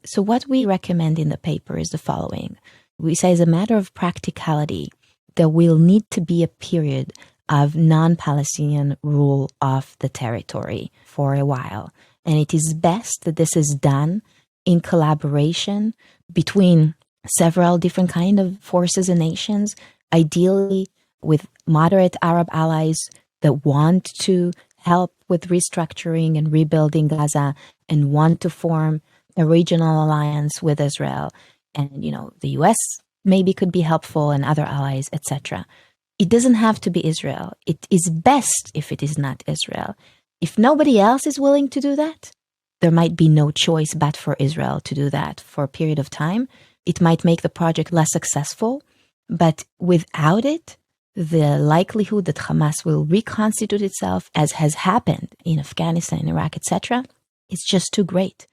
So what we recommend in the paper is the following. We say, as a matter of practicality, there will need to be a period of non-Palestinian rule of the territory for a while. And it is best that this is done in collaboration between several different kind of forces and nations, ideally with moderate Arab allies that want to help with restructuring and rebuilding Gaza and want to form a regional alliance with Israel. And, the US maybe could be helpful and other allies, etc. It doesn't have to be Israel. It is best if it is not Israel. If nobody else is willing to do that, there might be no choice but for Israel to do that for a period of time. It might make the project less successful, but without it, the likelihood that Hamas will reconstitute itself, as has happened in Afghanistan, Iraq, etc., is just too great.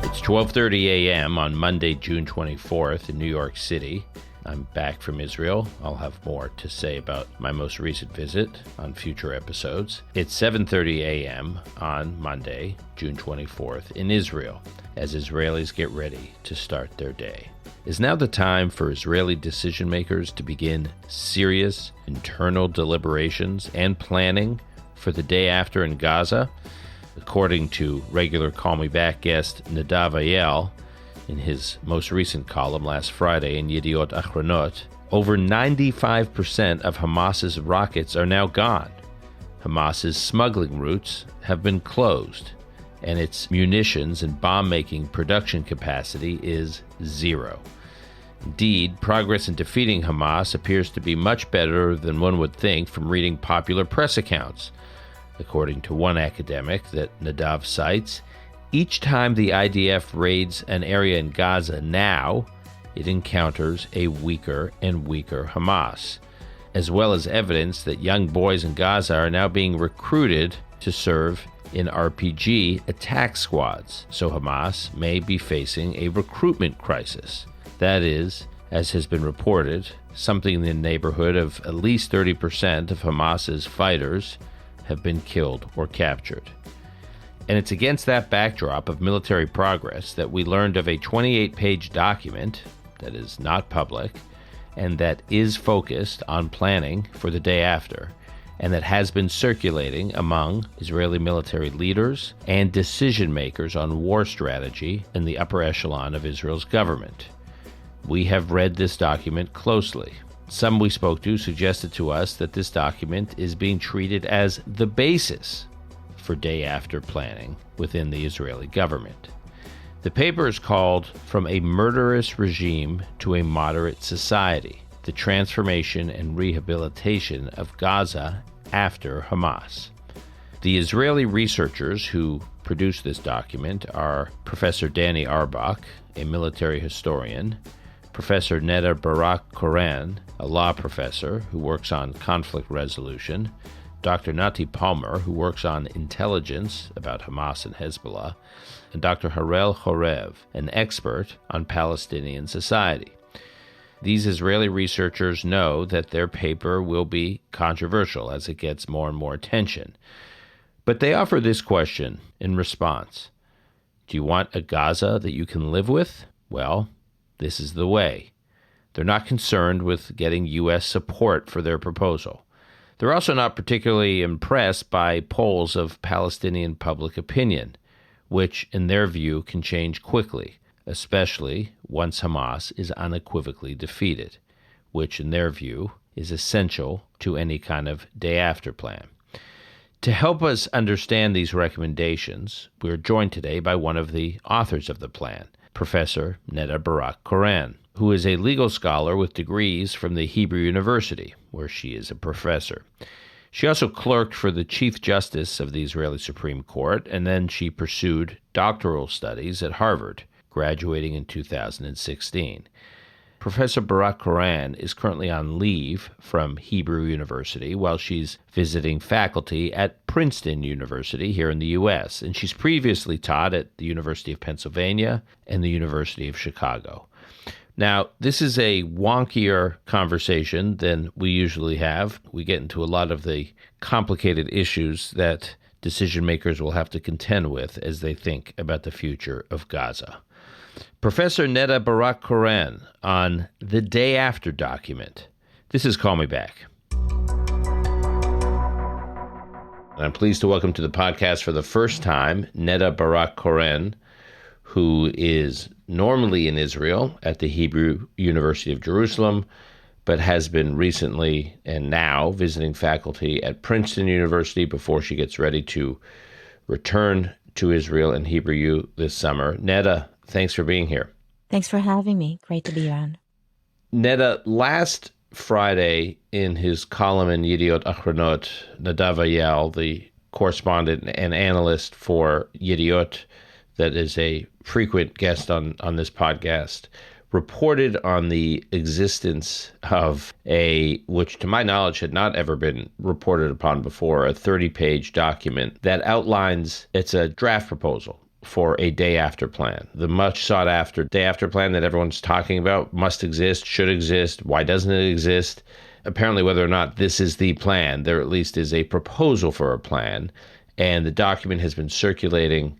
It's 12:30 a.m. on Monday, June 24th in New York City. I'm back from Israel. I'll have more to say about my most recent visit on future episodes. It's 7:30 a.m. on Monday, June 24th in Israel, as Israelis get ready to start their day. Is now the time for Israeli decision makers to begin serious internal deliberations and planning for the day after in Gaza? According to regular Call Me Back guest Nadav Eyal, in his most recent column last Friday in Yediot over 95% of Hamas's rockets are now gone. Hamas's smuggling routes have been closed, and its munitions and bomb-making production capacity is zero. Indeed, progress in defeating Hamas appears to be much better than one would think from reading popular press accounts. According to one academic that Nadav cites, each time the IDF raids an area in Gaza now, it encounters a weaker and weaker Hamas, as well as evidence that young boys in Gaza are now being recruited to serve in RPG attack squads, so Hamas may be facing a recruitment crisis. That is, as has been reported, something in the neighborhood of at least 30% of Hamas's fighters have been killed or captured. And it's against that backdrop of military progress that we learned of a 28-page document that is not public and that is focused on planning for the day after, and that has been circulating among Israeli military leaders and decision makers on war strategy in the upper echelon of Israel's government. We have read this document closely. Some we spoke to suggested to us that this document is being treated as the basis for day-after planning within the Israeli government. The paper is called From a Murderous Regime to a Moderate Society, the Transformation and Rehabilitation of Gaza After Hamas. The Israeli researchers who produced this document are Professor Danny Orbach, a military historian, Professor Netta Barak-Corren, a law professor who works on conflict resolution, Dr. Nati Flamer, who works on intelligence about Hamas and Hezbollah, and Dr. Harel Chorev, an expert on Palestinian society. These Israeli researchers know that their paper will be controversial as it gets more and more attention. But they offer this question in response. Do you want a Gaza that you can live with? Well, this is the way. They're not concerned with getting U.S. support for their proposal. They're also not particularly impressed by polls of Palestinian public opinion, which, in their view, can change quickly, especially once Hamas is unequivocally defeated, which, in their view, is essential to any kind of day-after plan. To help us understand these recommendations, we're joined today by one of the authors of the plan, Professor Netta Barak-Corren, who is a legal scholar with degrees from the Hebrew University, where she is a professor. She also clerked for the Chief Justice of the Israeli Supreme Court, and then she pursued doctoral studies at Harvard, graduating in 2016. Professor Barak-Corren is currently on leave from Hebrew University while she's visiting faculty at Princeton University here in the U.S., and she's previously taught at the University of Pennsylvania and the University of Chicago. Now, this is a wonkier conversation than we usually have. We get into a lot of the complicated issues that decision makers will have to contend with as they think about the future of Gaza. Professor Netta Barak-Corren on the day after document. This is Call Me Back. I'm pleased to welcome to the podcast for the first time Netta Barak-Corren, who is normally in Israel at the Hebrew University of Jerusalem, but has been recently and now visiting faculty at Princeton University before she gets ready to return to Israel and Hebrew U this summer. Netta, thanks for being here. Thanks for having me. Great to be around. Netta, last Friday in his column in Yediot Achronot, Nadav Eyal, the correspondent and analyst for Yediot, that is a frequent guest on this podcast, reported on the existence of which to my knowledge had not ever been reported upon before, a 30-page document that outlines, it's a draft proposal for a day after plan. The much sought after day after plan that everyone's talking about must exist, should exist. Why doesn't it exist? Apparently, whether or not this is the plan, there at least is a proposal for a plan. And the document has been circulating,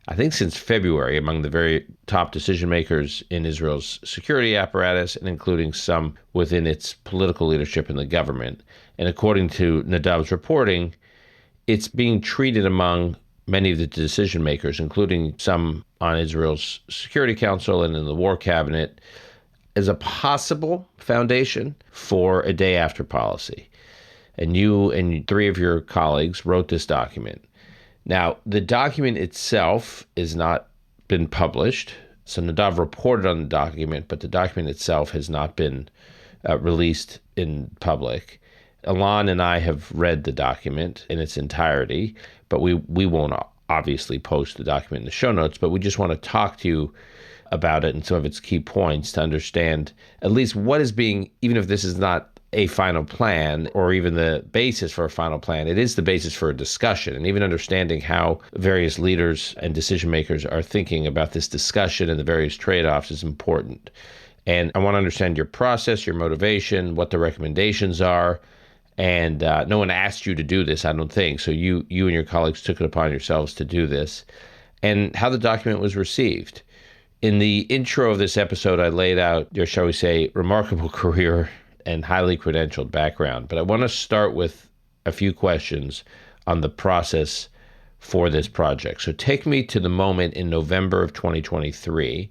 I think, since February among the very top decision makers in Israel's security apparatus, and including some within its political leadership in the government. And according to Nadav's reporting, it's being treated among many of the decision makers, including some on Israel's Security Council and in the War Cabinet, as a possible foundation for a day after policy. And you and three of your colleagues wrote this document. Now, the document itself has not been published. So Nadav reported on the document, but the document itself has not been released in public. Alon and I have read the document in its entirety, but we won't obviously post the document in the show notes, but we just want to talk to you about it and some of its key points to understand at least what is being, even if this is not a final plan or even the basis for a final plan, it is the basis for a discussion. And even understanding how various leaders and decision makers are thinking about this discussion and the various trade-offs is important. And I want to understand your process, your motivation, what the recommendations are. And no one asked you to do this, I don't think. So you and your colleagues took it upon yourselves to do this. And how the document was received. In the intro of this episode, I laid out your, shall we say, remarkable career and highly credentialed background. But I want to start with a few questions on the process for this project. So take me to the moment in November of 2023,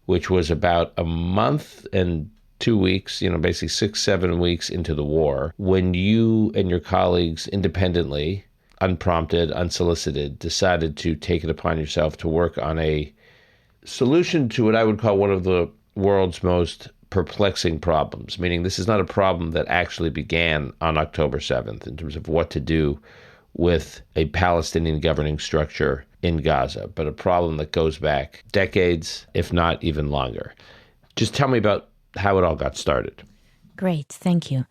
which was about a month and 2 weeks, basically 6-7 weeks into the war, when you and your colleagues independently, unprompted, unsolicited, decided to take it upon yourself to work on a solution to what I would call one of the world's most perplexing problems, meaning this is not a problem that actually began on October 7th in terms of what to do with a Palestinian governing structure in Gaza, but a problem that goes back decades, if not even longer. Just tell me about how it all got started. Great, thank you.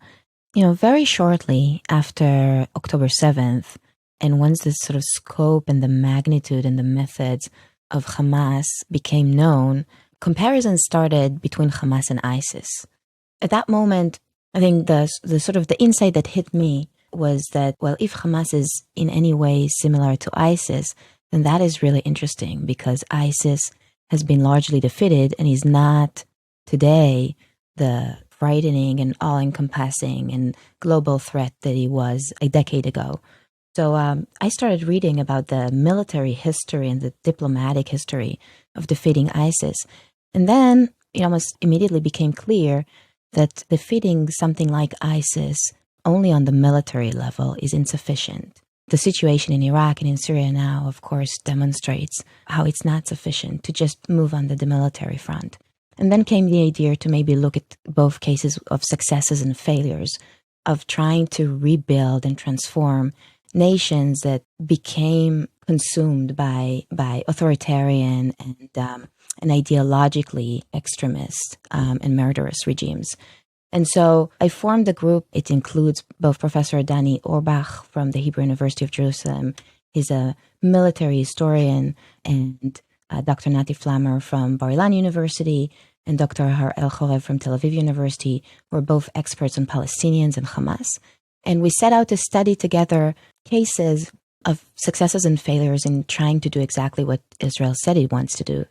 Very shortly after October 7th, and once the sort of scope and the magnitude and the methods of Hamas became known, comparisons started between Hamas and ISIS. At that moment, I think the sort of the insight that hit me was that, well, if Hamas is in any way similar to ISIS, then that is really interesting because ISIS has been largely defeated and is not today the frightening and all-encompassing and global threat that it was a decade ago. So I started reading about the military history and the diplomatic history of defeating ISIS. And then it almost immediately became clear that defeating something like ISIS only on the military level is insufficient. The situation in Iraq and in Syria now, of course, demonstrates how it's not sufficient to just move on the military front. And then came the idea to maybe look at both cases of successes and failures, of trying to rebuild and transform nations that became consumed by authoritarian and ideologically extremist and murderous regimes. And so I formed a group. It includes both Professor Dani Orbach from the Hebrew University of Jerusalem. He's a military historian, and Dr. Nati Flamer from Bar Ilan University, and Dr. Harel Chorev from Tel Aviv University were both experts on Palestinians and Hamas. And we set out to study together cases of successes and failures in trying to do exactly what Israel said it wants to do,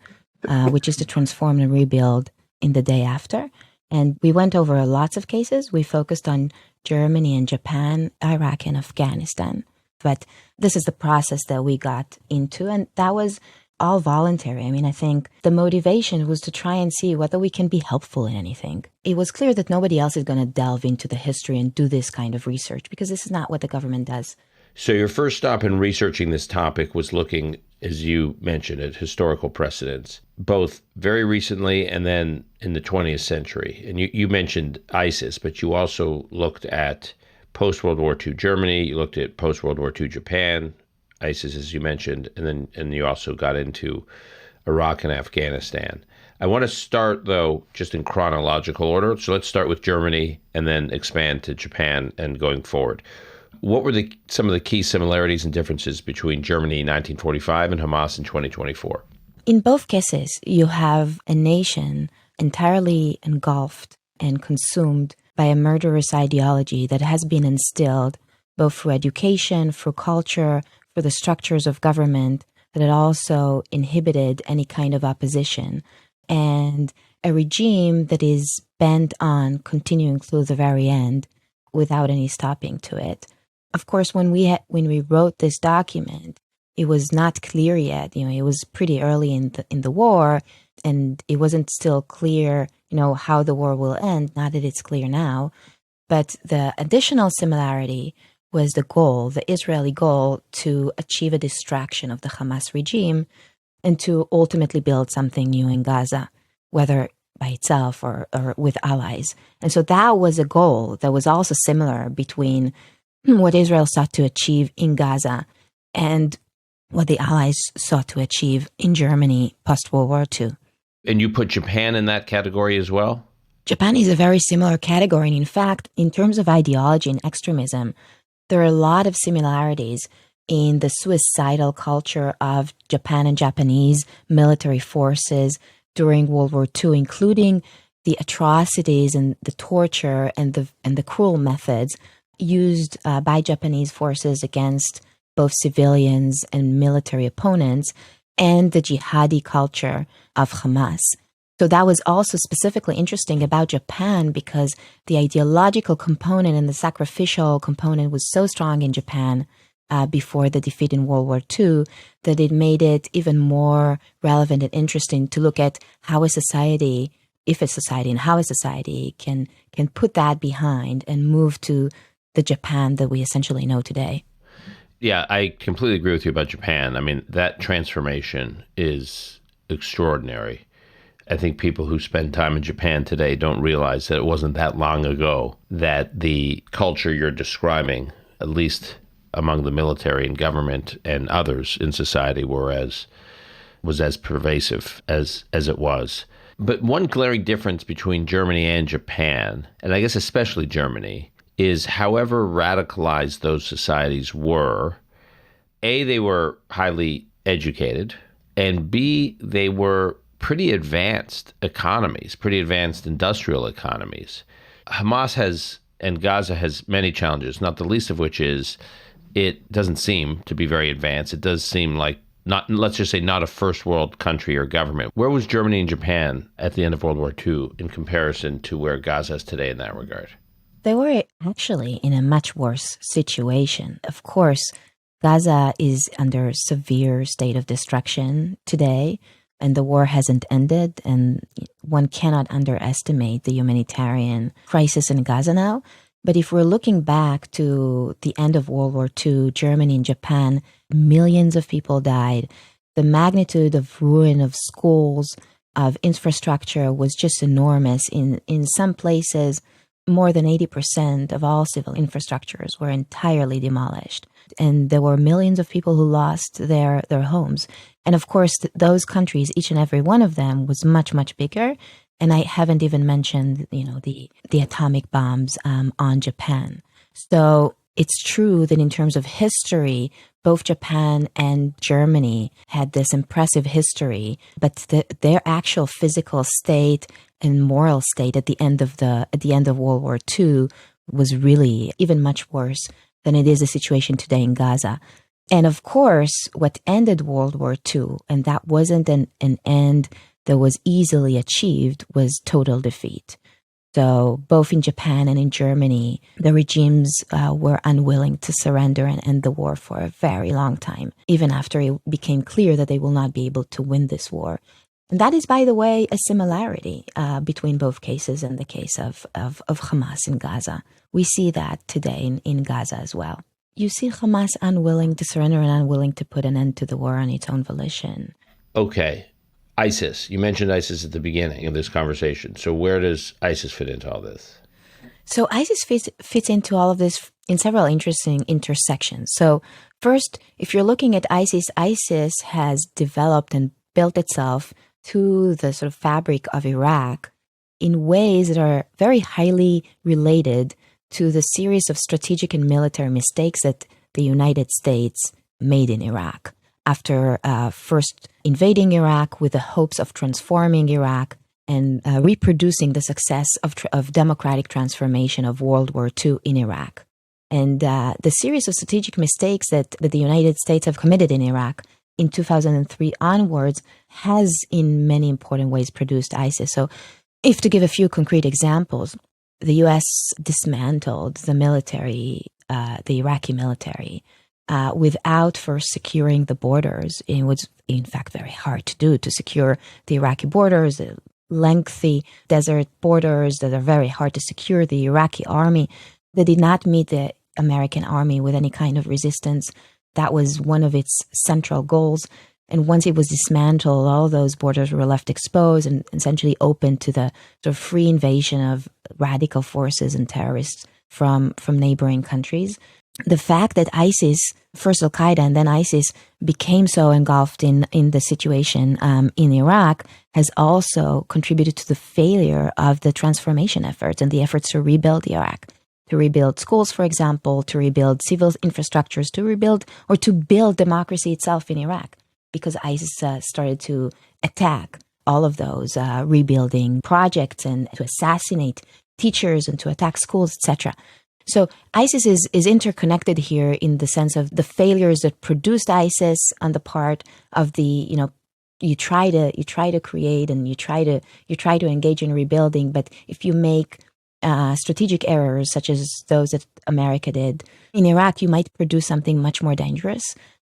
which is to transform and rebuild in the day after. And we went over lots of cases. We focused on Germany and Japan, Iraq and Afghanistan. But this is the process that we got into, and that was all voluntary. I mean, I think the motivation was to try and see whether we can be helpful in anything. It was clear that nobody else is going to delve into the history and do this kind of research, because this is not what the government does. So your first stop in researching this topic was looking, as you mentioned, at historical precedents, both very recently and then in the 20th century. And you mentioned ISIS, but you also looked at post-World War II Germany, you looked at post-World War II Japan, ISIS, as you mentioned, and you also got into Iraq and Afghanistan. I want to start, though, just in chronological order. So let's start with Germany and then expand to Japan and going forward. What were some of the key similarities and differences between Germany in 1945 and Hamas in 2024? In both cases, you have a nation entirely engulfed and consumed by a murderous ideology that has been instilled both through education, through culture, through the structures of government, that it also inhibited any kind of opposition, and a regime that is bent on continuing through the very end without any stopping to it. Of course, when we wrote this document, it was not clear yet. It was pretty early in the war, and it wasn't still clear, how the war will end. Not that it's clear now, but the additional similarity was the Israeli goal to achieve a distraction of the Hamas regime and to ultimately build something new in Gaza, whether by itself or with allies. And so that was a goal that was also similar between what Israel sought to achieve in Gaza and what the allies sought to achieve in Germany post-World War II. And you put Japan in that category as well? Japan is a very similar category. And in fact, in terms of ideology and extremism, there are a lot of similarities in the suicidal culture of Japan and Japanese military forces during World War II, including the atrocities and the torture and the cruel methods used by Japanese forces against both civilians and military opponents, and the jihadi culture of Hamas. So that was also specifically interesting about Japan, because the ideological component and the sacrificial component was so strong in Japan before the defeat in World War II that it made it even more relevant and interesting to look at how a society, how a society can put that behind and move to the Japan that we essentially know today. Yeah, I completely agree with you about Japan. I mean, that transformation is extraordinary. I think people who spend time in Japan today don't realize that it wasn't that long ago that the culture you're describing, at least among the military and government and others in society, was as pervasive as it was. But one glaring difference between Germany and Japan, and I guess especially Germany, is however radicalized those societies were, A, they were highly educated, and B, they were pretty advanced economies, pretty advanced industrial economies. Hamas and Gaza has many challenges, not the least of which is it doesn't seem to be very advanced. It does seem like let's just say not a first world country or government. Where was Germany and Japan at the end of World War II in comparison to where Gaza is today in that regard? They were actually in a much worse situation. Of course, Gaza is under a severe state of destruction today, and the war hasn't ended, and one cannot underestimate the humanitarian crisis in Gaza now. But if we're looking back to the end of World War II, Germany and Japan, millions of people died. The magnitude of ruin of schools, of infrastructure was just enormous. In some places, more than 80% of all civil infrastructures were entirely demolished. And there were millions of people who lost their homes. And of course, those countries, each and every one of them was much, much bigger. And I haven't even mentioned, the atomic bombs on Japan. So It's true that in terms of history, both Japan and Germany had this impressive history, but their actual physical state and moral state at the end of World War II was really even much worse than it is the situation today in Gaza. And of course, what ended World War II, and that wasn't an end that was easily achieved, was total defeat. So both in Japan and in Germany, the regimes were unwilling to surrender and end the war for a very long time, even after it became clear that they will not be able to win this war. And that is, by the way, a similarity between both cases and the case of Hamas in Gaza. We see that today in Gaza as well. You see Hamas unwilling to surrender and unwilling to put an end to the war on its own volition. Okay. ISIS. You mentioned ISIS at the beginning of this conversation. So where does ISIS fit into all this? So ISIS fits into all of this in several interesting intersections. So first, if you're looking at ISIS, ISIS has developed and built itself through the sort of fabric of Iraq in ways that are very highly related to the series of strategic and military mistakes that the United States made in Iraq. After first invading Iraq with the hopes of transforming Iraq and reproducing the success of democratic transformation of World War II in Iraq. And the series of strategic mistakes that the United States have committed in Iraq in 2003 onwards has in many important ways produced ISIS. So if to give a few concrete examples, the U.S. dismantled the military, the Iraqi military, without first securing the borders. It was, in fact, very hard to do, to secure the Iraqi borders, the lengthy desert borders that are very hard to secure. The Iraqi army, they did not meet the American army with any kind of resistance. That was one of its central goals. And once it was dismantled, all those borders were left exposed and essentially open to the sort of free invasion of radical forces and terrorists from neighboring countries. The fact that ISIS, first Al-Qaeda and then ISIS, became so engulfed in the situation in Iraq has also contributed to the failure of the transformation efforts and the efforts to rebuild Iraq, to rebuild schools, for example, to rebuild civil infrastructures, to rebuild or to build democracy itself in Iraq, because ISIS started to attack all of those rebuilding projects and to assassinate teachers and to attack schools, etc. So ISIS is interconnected here in the sense of the failures that produced ISIS on the part of the, you try to create and you try to engage in rebuilding, but if you make strategic errors such as those that America did in Iraq, you might produce something much more dangerous,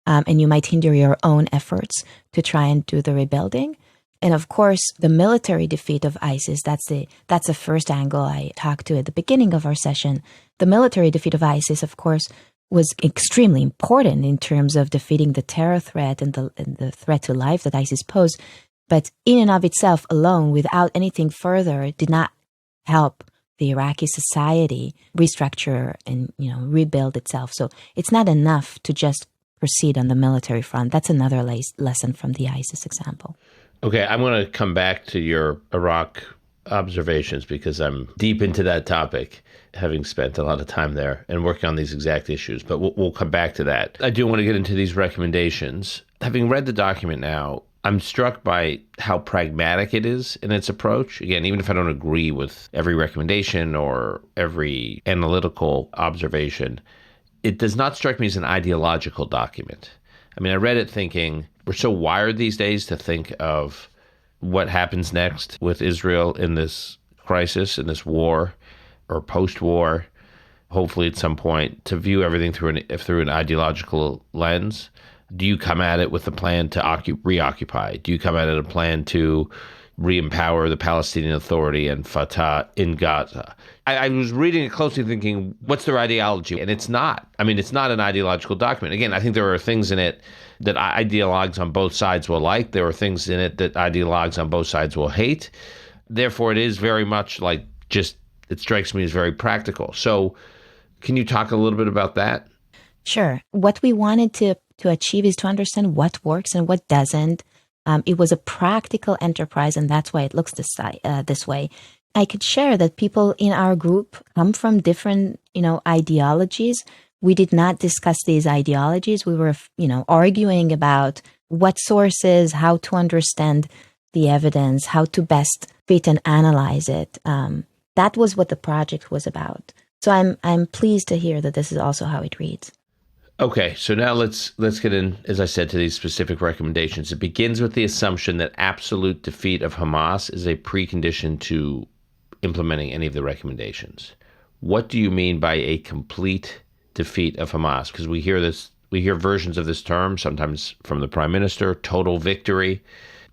and you might hinder your own efforts to try and do the rebuilding. And of course, the military defeat of ISIS, that's the first angle I talked to at the beginning of our session. The military defeat of ISIS, of course, was extremely important in terms of defeating the terror threat and the threat to life that ISIS posed. But in and of itself alone, without anything further, it did not help the Iraqi society restructure and rebuild itself. So it's not enough to just proceed on the military front. That's another lesson from the ISIS example. Okay, I'm going to come back to your Iraq observations because I'm deep into that topic, having spent a lot of time there and working on these exact issues. But we'll come back to that. I do want to get into these recommendations. Having read the document now, I'm struck by how pragmatic it is in its approach. Again, even if I don't agree with every recommendation or every analytical observation, it does not strike me as an ideological document. I mean, I read it thinking, we're so wired these days to think of what happens next with Israel in this crisis, in this war, or post-war, hopefully at some point, to view everything through an ideological lens. Do you come at it with a plan to reoccupy? Do you come at it a plan to re-empower the Palestinian Authority and Fatah in Gaza? I was reading it closely thinking, what's their ideology? And it's not. I mean, it's not an ideological document. Again, I think there are things in it that ideologues on both sides will like. There are things in it that ideologues on both sides will hate. Therefore, it is very much like it strikes me as very practical. So can you talk a little bit about that? Sure. What we wanted to achieve is to understand what works and what doesn't. It was a practical enterprise, and that's why it looks this way. I could share that people in our group come from different, ideologies. we did not discuss these ideologies. We were, arguing about what sources, how to understand the evidence, how to best fit and analyze it. That was what the project was about. So I'm pleased to hear that this is also how it reads. Okay, so now let's get in, as I said, to these specific recommendations. It begins with the assumption that absolute defeat of Hamas is a precondition to implementing any of the recommendations. What do you mean by a complete defeat of Hamas? Because we hear versions of this term, sometimes from the prime minister, total victory.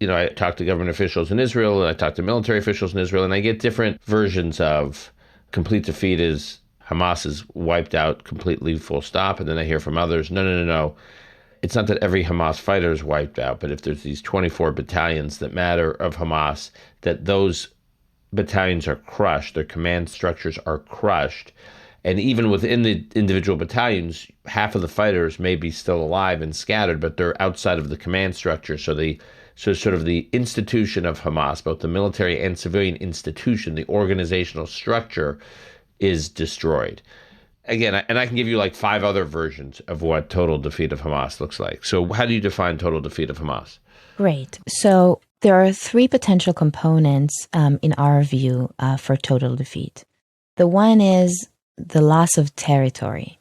I talk to government officials in Israel, and I talk to military officials in Israel, and I get different versions of complete defeat is Hamas is wiped out completely, full stop. And then I hear from others, no. It's not that every Hamas fighter is wiped out, but if there's these 24 battalions that matter of Hamas, that those battalions are crushed, their command structures are crushed. And even within the individual battalions, half of the fighters may be still alive and scattered, but they're outside of the command structure. So sort of the institution of Hamas, both the military and civilian institution, the organizational structure is destroyed. Again, and I can give you like 5 other versions of what total defeat of Hamas looks like. So how do you define total defeat of Hamas? Great. So there are 3 potential components in our view for total defeat. The one is the loss of territory.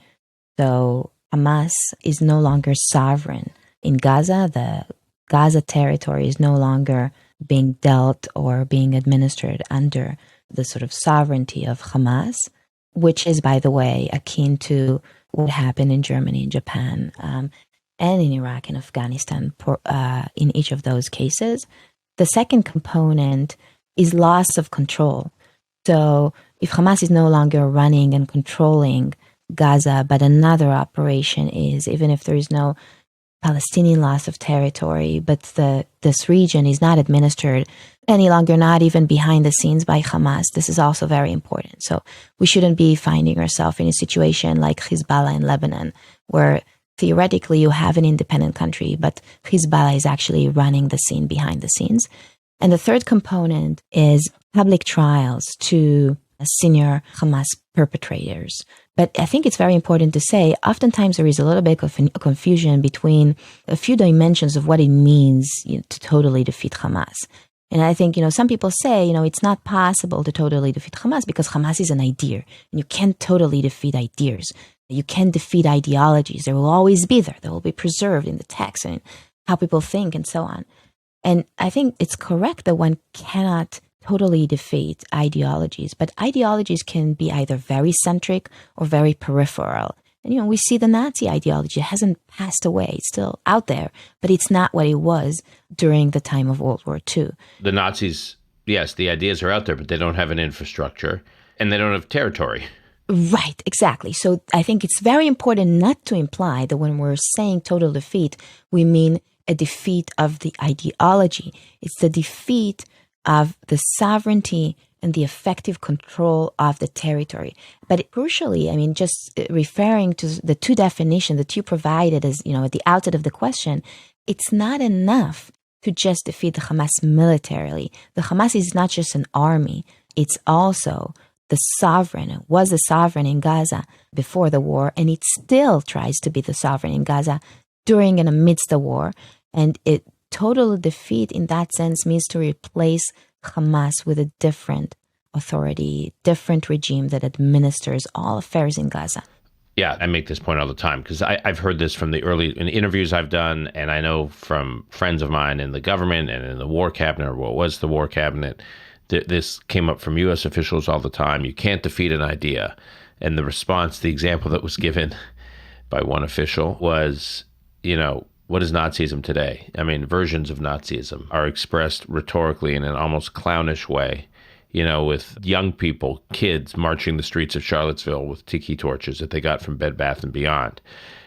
So Hamas is no longer sovereign. In Gaza, the Gaza territory is no longer being dealt or being administered under the sort of sovereignty of Hamas, which is, by the way, akin to what happened in Germany and Japan and in Iraq and Afghanistan in each of those cases. The second component is loss of control. So if Hamas is no longer running and controlling Gaza, but another operation is, even if there is no Palestinian loss of territory, but this region is not administered any longer, not even behind the scenes by Hamas. This is also very important. So we shouldn't be finding ourselves in a situation like Hezbollah in Lebanon, where theoretically you have an independent country, but Hezbollah is actually running the scene behind the scenes. And the third component is public trials to senior Hamas perpetrators. But I think it's very important to say, oftentimes there is a little bit of a confusion between a few dimensions of what it means to totally defeat Hamas. And I think, some people say, it's not possible to totally defeat Hamas because Hamas is an idea. And you can't totally defeat ideas. You can't defeat ideologies. They will always be there. They will be preserved in the text and how people think and so on. And I think it's correct that one cannot totally defeat ideologies, but ideologies can be either very centric or very peripheral. And, we see the Nazi ideology. It hasn't passed away. It's still out there, but it's not what it was during the time of World War II. The Nazis, yes, the ideas are out there, but they don't have an infrastructure and they don't have territory. Right, exactly. So I think it's very important not to imply that when we're saying total defeat, we mean a defeat of the ideology. It's the defeat of the sovereignty and the effective control of the territory. But crucially, just referring to the 2 definitions that you provided as, at the outset of the question, it's not enough to just defeat the Hamas militarily. The Hamas is not just an army. It's also the sovereign. It was the sovereign in Gaza before the war, and it still tries to be the sovereign in Gaza during and amidst the war. And total defeat in that sense means to replace Hamas with a different authority, different regime that administers all affairs in Gaza. Yeah, I make this point all the time because I've heard this from in interviews I've done, and I know from friends of mine in the government and in the war cabinet, or what was the war cabinet, this came up from U.S. officials all the time. You can't defeat an idea. And the response, the example that was given by one official was, what is Nazism today? Versions of Nazism are expressed rhetorically in an almost clownish way, with young people, kids marching the streets of Charlottesville with tiki torches that they got from Bed Bath & Beyond.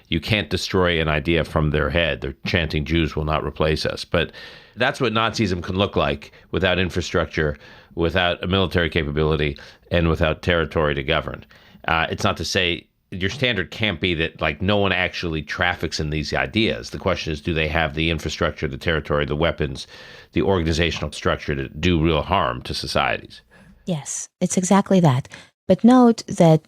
You can't destroy an idea from their head. They're chanting, Jews will not replace us. But that's what Nazism can look like without infrastructure, without a military capability, and without territory to govern. It's not to say your standard can't be that no one actually traffics in these ideas. The question is, do they have the infrastructure, the territory, the weapons, the organizational structure to do real harm to societies? Yes, it's exactly that. But note that,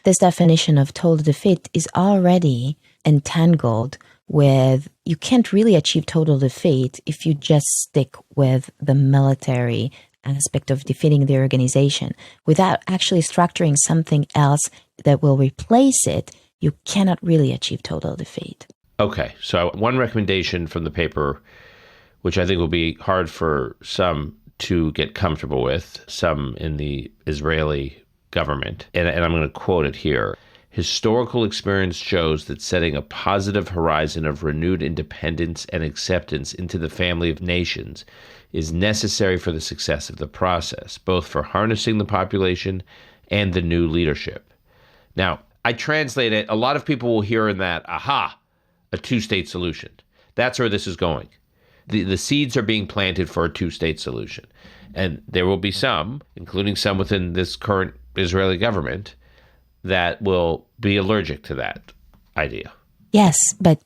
this definition of total defeat is already entangled with, you can't really achieve total defeat if you just stick with the military aspect of defeating the organization without actually structuring something else that will replace it. You cannot really achieve total defeat. Okay, so one recommendation from the paper, which I think will be hard for some to get comfortable with, some in the Israeli government, and I'm going to quote it here. Historical experience shows that setting a positive horizon of renewed independence and acceptance into the family of nations is necessary for the success of the process, both for harnessing the population and the new leadership. Now, I translate it, a lot of people will hear in that, a two-state solution. That's where this is going. The seeds are being planted for a two-state solution. And there will be some, including some within this current Israeli government, that will be allergic to that idea. Yes, but,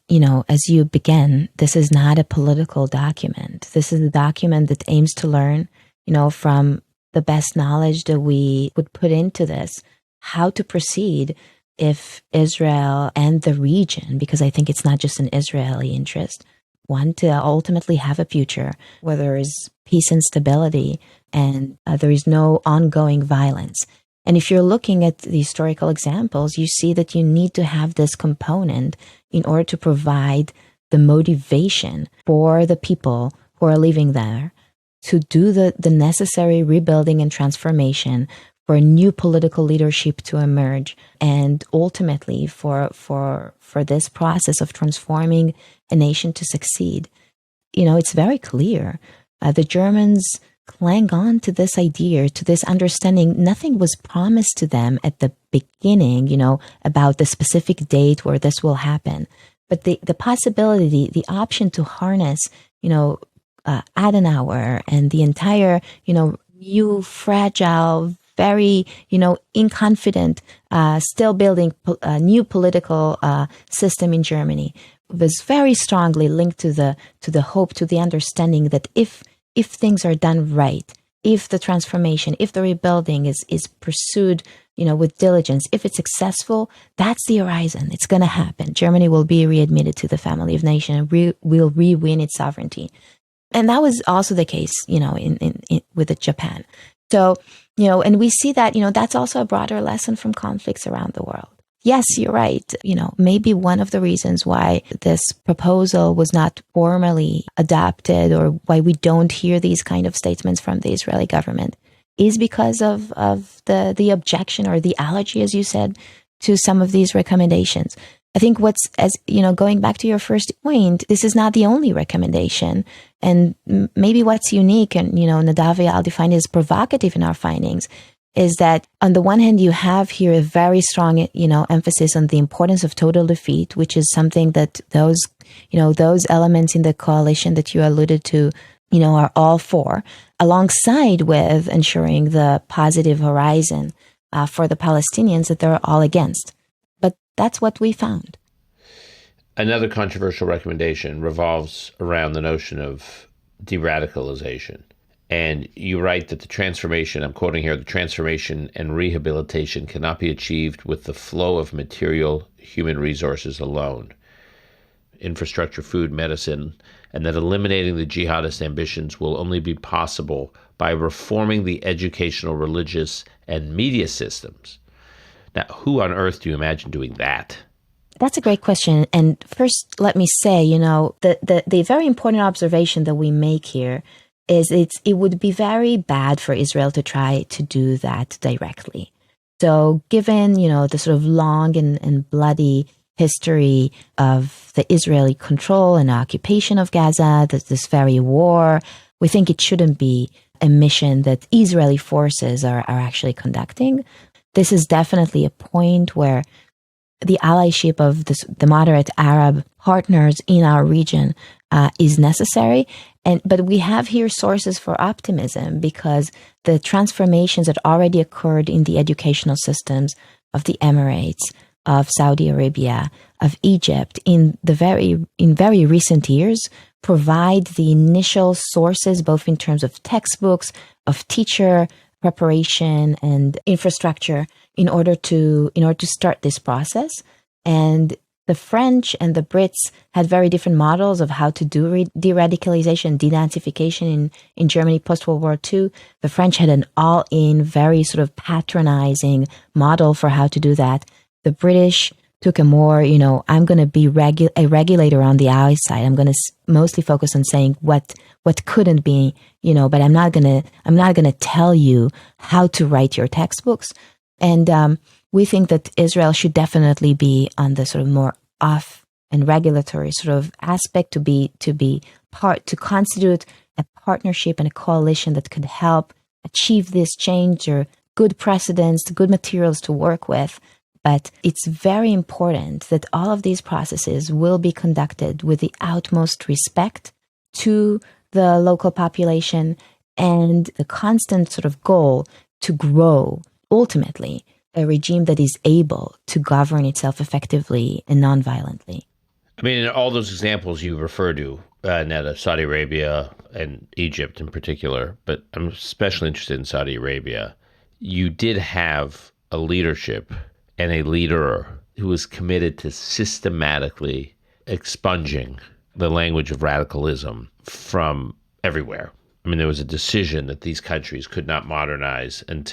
as you began, this is not a political document. This is a document that aims to learn, from the best knowledge that we would put into this, how to proceed if Israel and the region, because I think it's not just an Israeli interest, want to ultimately have a future where there is peace and stability and there is no ongoing violence. And if you're looking at the historical examples, you see that you need to have this component in order to provide the motivation for the people who are living there to do the necessary rebuilding and transformation for a new political leadership to emerge, and ultimately for this process of transforming a nation to succeed. It's very clear. The Germans clang on to this idea, to this understanding. Nothing was promised to them at the beginning, about the specific date where this will happen. But the possibility, the option to harness, Adenauer and the entire, new, fragile, very, inconfident, still building a new political system in Germany was very strongly linked to the hope, to the understanding that if things are done right, if the transformation, if the rebuilding is pursued, with diligence, if it's successful, that's the horizon. It's going to happen. Germany will be readmitted to the family of nations and will re-win its sovereignty. And that was also the case, with Japan. So, and we see that, that's also a broader lesson from conflicts around the world. Yes, you're right. Maybe one of the reasons why this proposal was not formally adopted, or why we don't hear these kind of statements from the Israeli government, is because of the objection or the allergy, as you said, to some of these recommendations. I think going back to your first point, this is not the only recommendation. And maybe what's unique, and, Nadav Eyal defined as provocative in our findings, is that on the one hand, you have here a very strong, emphasis on the importance of total defeat, which is something that those elements in the coalition that you alluded to, are all for, alongside with ensuring the positive horizon for the Palestinians that they're all against. But that's what we found. Another controversial recommendation revolves around the notion of de-radicalization. And you write that the transformation, I'm quoting here, the transformation and rehabilitation cannot be achieved with the flow of material human resources alone. Infrastructure, food, medicine, and that eliminating the jihadist ambitions will only be possible by reforming the educational, religious, and media systems. Now, who on earth do you imagine doing that? That's a great question. And first, let me say, the very important observation that we make here is it would be very bad for Israel to try to do that directly. So given, the sort of long and bloody history of the Israeli control and occupation of Gaza, this very war, we think it shouldn't be a mission that Israeli forces are actually conducting. This is definitely a point where the allyship of the moderate Arab partners in our region is necessary. But we have here sources for optimism, because the transformations that already occurred in the educational systems of the Emirates, of Saudi Arabia, of Egypt in very recent years provide the initial sources, both in terms of textbooks, of teacher preparation and infrastructure in order to start this process. And the French and the Brits had very different models of how to do de-radicalization, denazification in Germany post-World War II. The French had an all-in, very sort of patronizing model for how to do that. The British took a more, I'm going to be a regulator on the outside. I'm going to mostly focus on saying what couldn't be, but I'm not going to tell you how to write your textbooks. And we think that Israel should definitely be on the sort of more off and regulatory sort of aspect to constitute a partnership and a coalition that could help achieve this change, or good precedents, good materials to work with. But it's very important that all of these processes will be conducted with the utmost respect to the local population and the constant sort of goal to grow, ultimately, a regime that is able to govern itself effectively and non-violently. I mean, in all those examples you refer to, Netta, Saudi Arabia and Egypt in particular, but I'm especially interested in Saudi Arabia, you did have a leadership and a leader who was committed to systematically expunging the language of radicalism from everywhere. I mean, there was a decision that these countries could not modernize and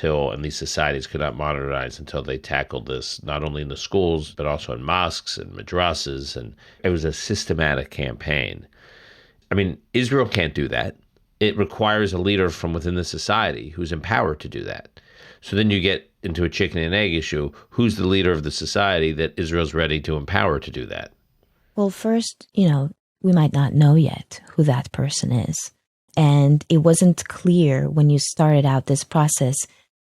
these societies could not modernize until they tackled this, not only in the schools, but also in mosques and madrasas. And it was a systematic campaign. I mean, Israel can't do that. It requires a leader from within the society who's empowered to do that. So then you get into a chicken and egg issue. Who's the leader of the society that Israel's ready to empower to do that? Well, first, we might not know yet who that person is. And it wasn't clear when you started out this process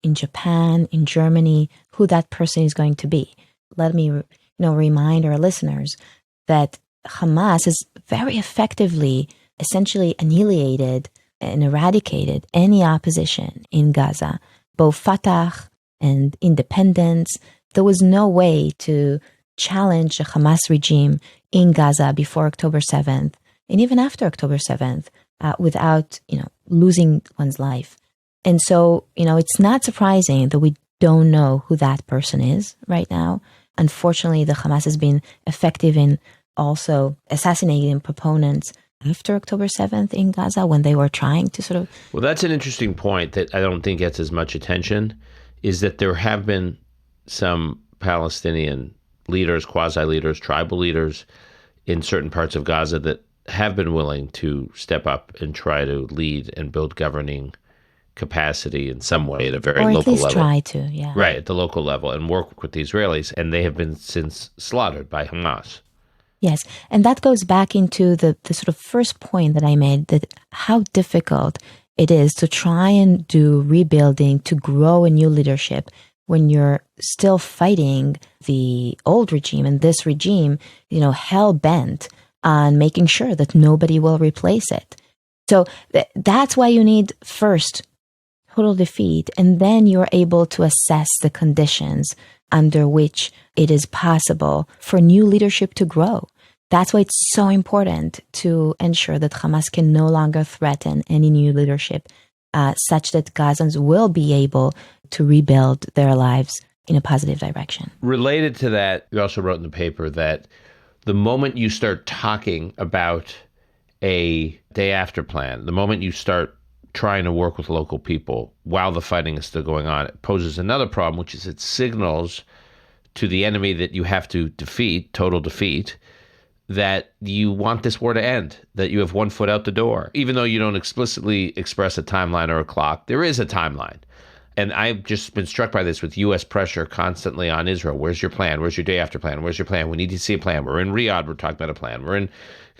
in Japan, in Germany, who that person is going to be. Let me, remind our listeners that Hamas has very effectively, essentially annihilated and eradicated any opposition in Gaza, both Fatah and independents. There was no way to challenge the Hamas regime in Gaza before October 7th, and even after October 7th, without, losing one's life. And so, it's not surprising that we don't know who that person is right now. Unfortunately, the Hamas has been effective in also assassinating proponents after October 7th in Gaza when they were trying to sort of... Well, that's an interesting point that I don't think gets as much attention, is that there have been some Palestinian leaders, quasi-leaders, tribal leaders in certain parts of Gaza that have been willing to step up and try to lead and build governing capacity in some way at a very local level. Or at least try to, yeah. Right, at the local level, and work with the Israelis, and they have been since slaughtered by Hamas. Yes, and that goes back into the sort of first point that I made, that how difficult it is to try and do rebuilding, to grow a new leadership when you're still fighting the old regime, and this regime, hell-bent on making sure that nobody will replace it. So that's why you need first total defeat, and then you're able to assess the conditions under which it is possible for new leadership to grow. That's why it's so important to ensure that Hamas can no longer threaten any new leadership, such that Gazans will be able to rebuild their lives in a positive direction. Related to that, you also wrote in the paper that the moment you start talking about a day after plan, the moment you start trying to work with local people while the fighting is still going on, it poses another problem, which is it signals to the enemy that you have to defeat, total defeat, that you want this war to end, that you have one foot out the door. Even though you don't explicitly express a timeline or a clock, there is a timeline. And I've just been struck by this with U.S. pressure constantly on Israel. Where's your plan? Where's your day after plan? Where's your plan? We need to see a plan. We're in Riyadh. We're talking about a plan. We're in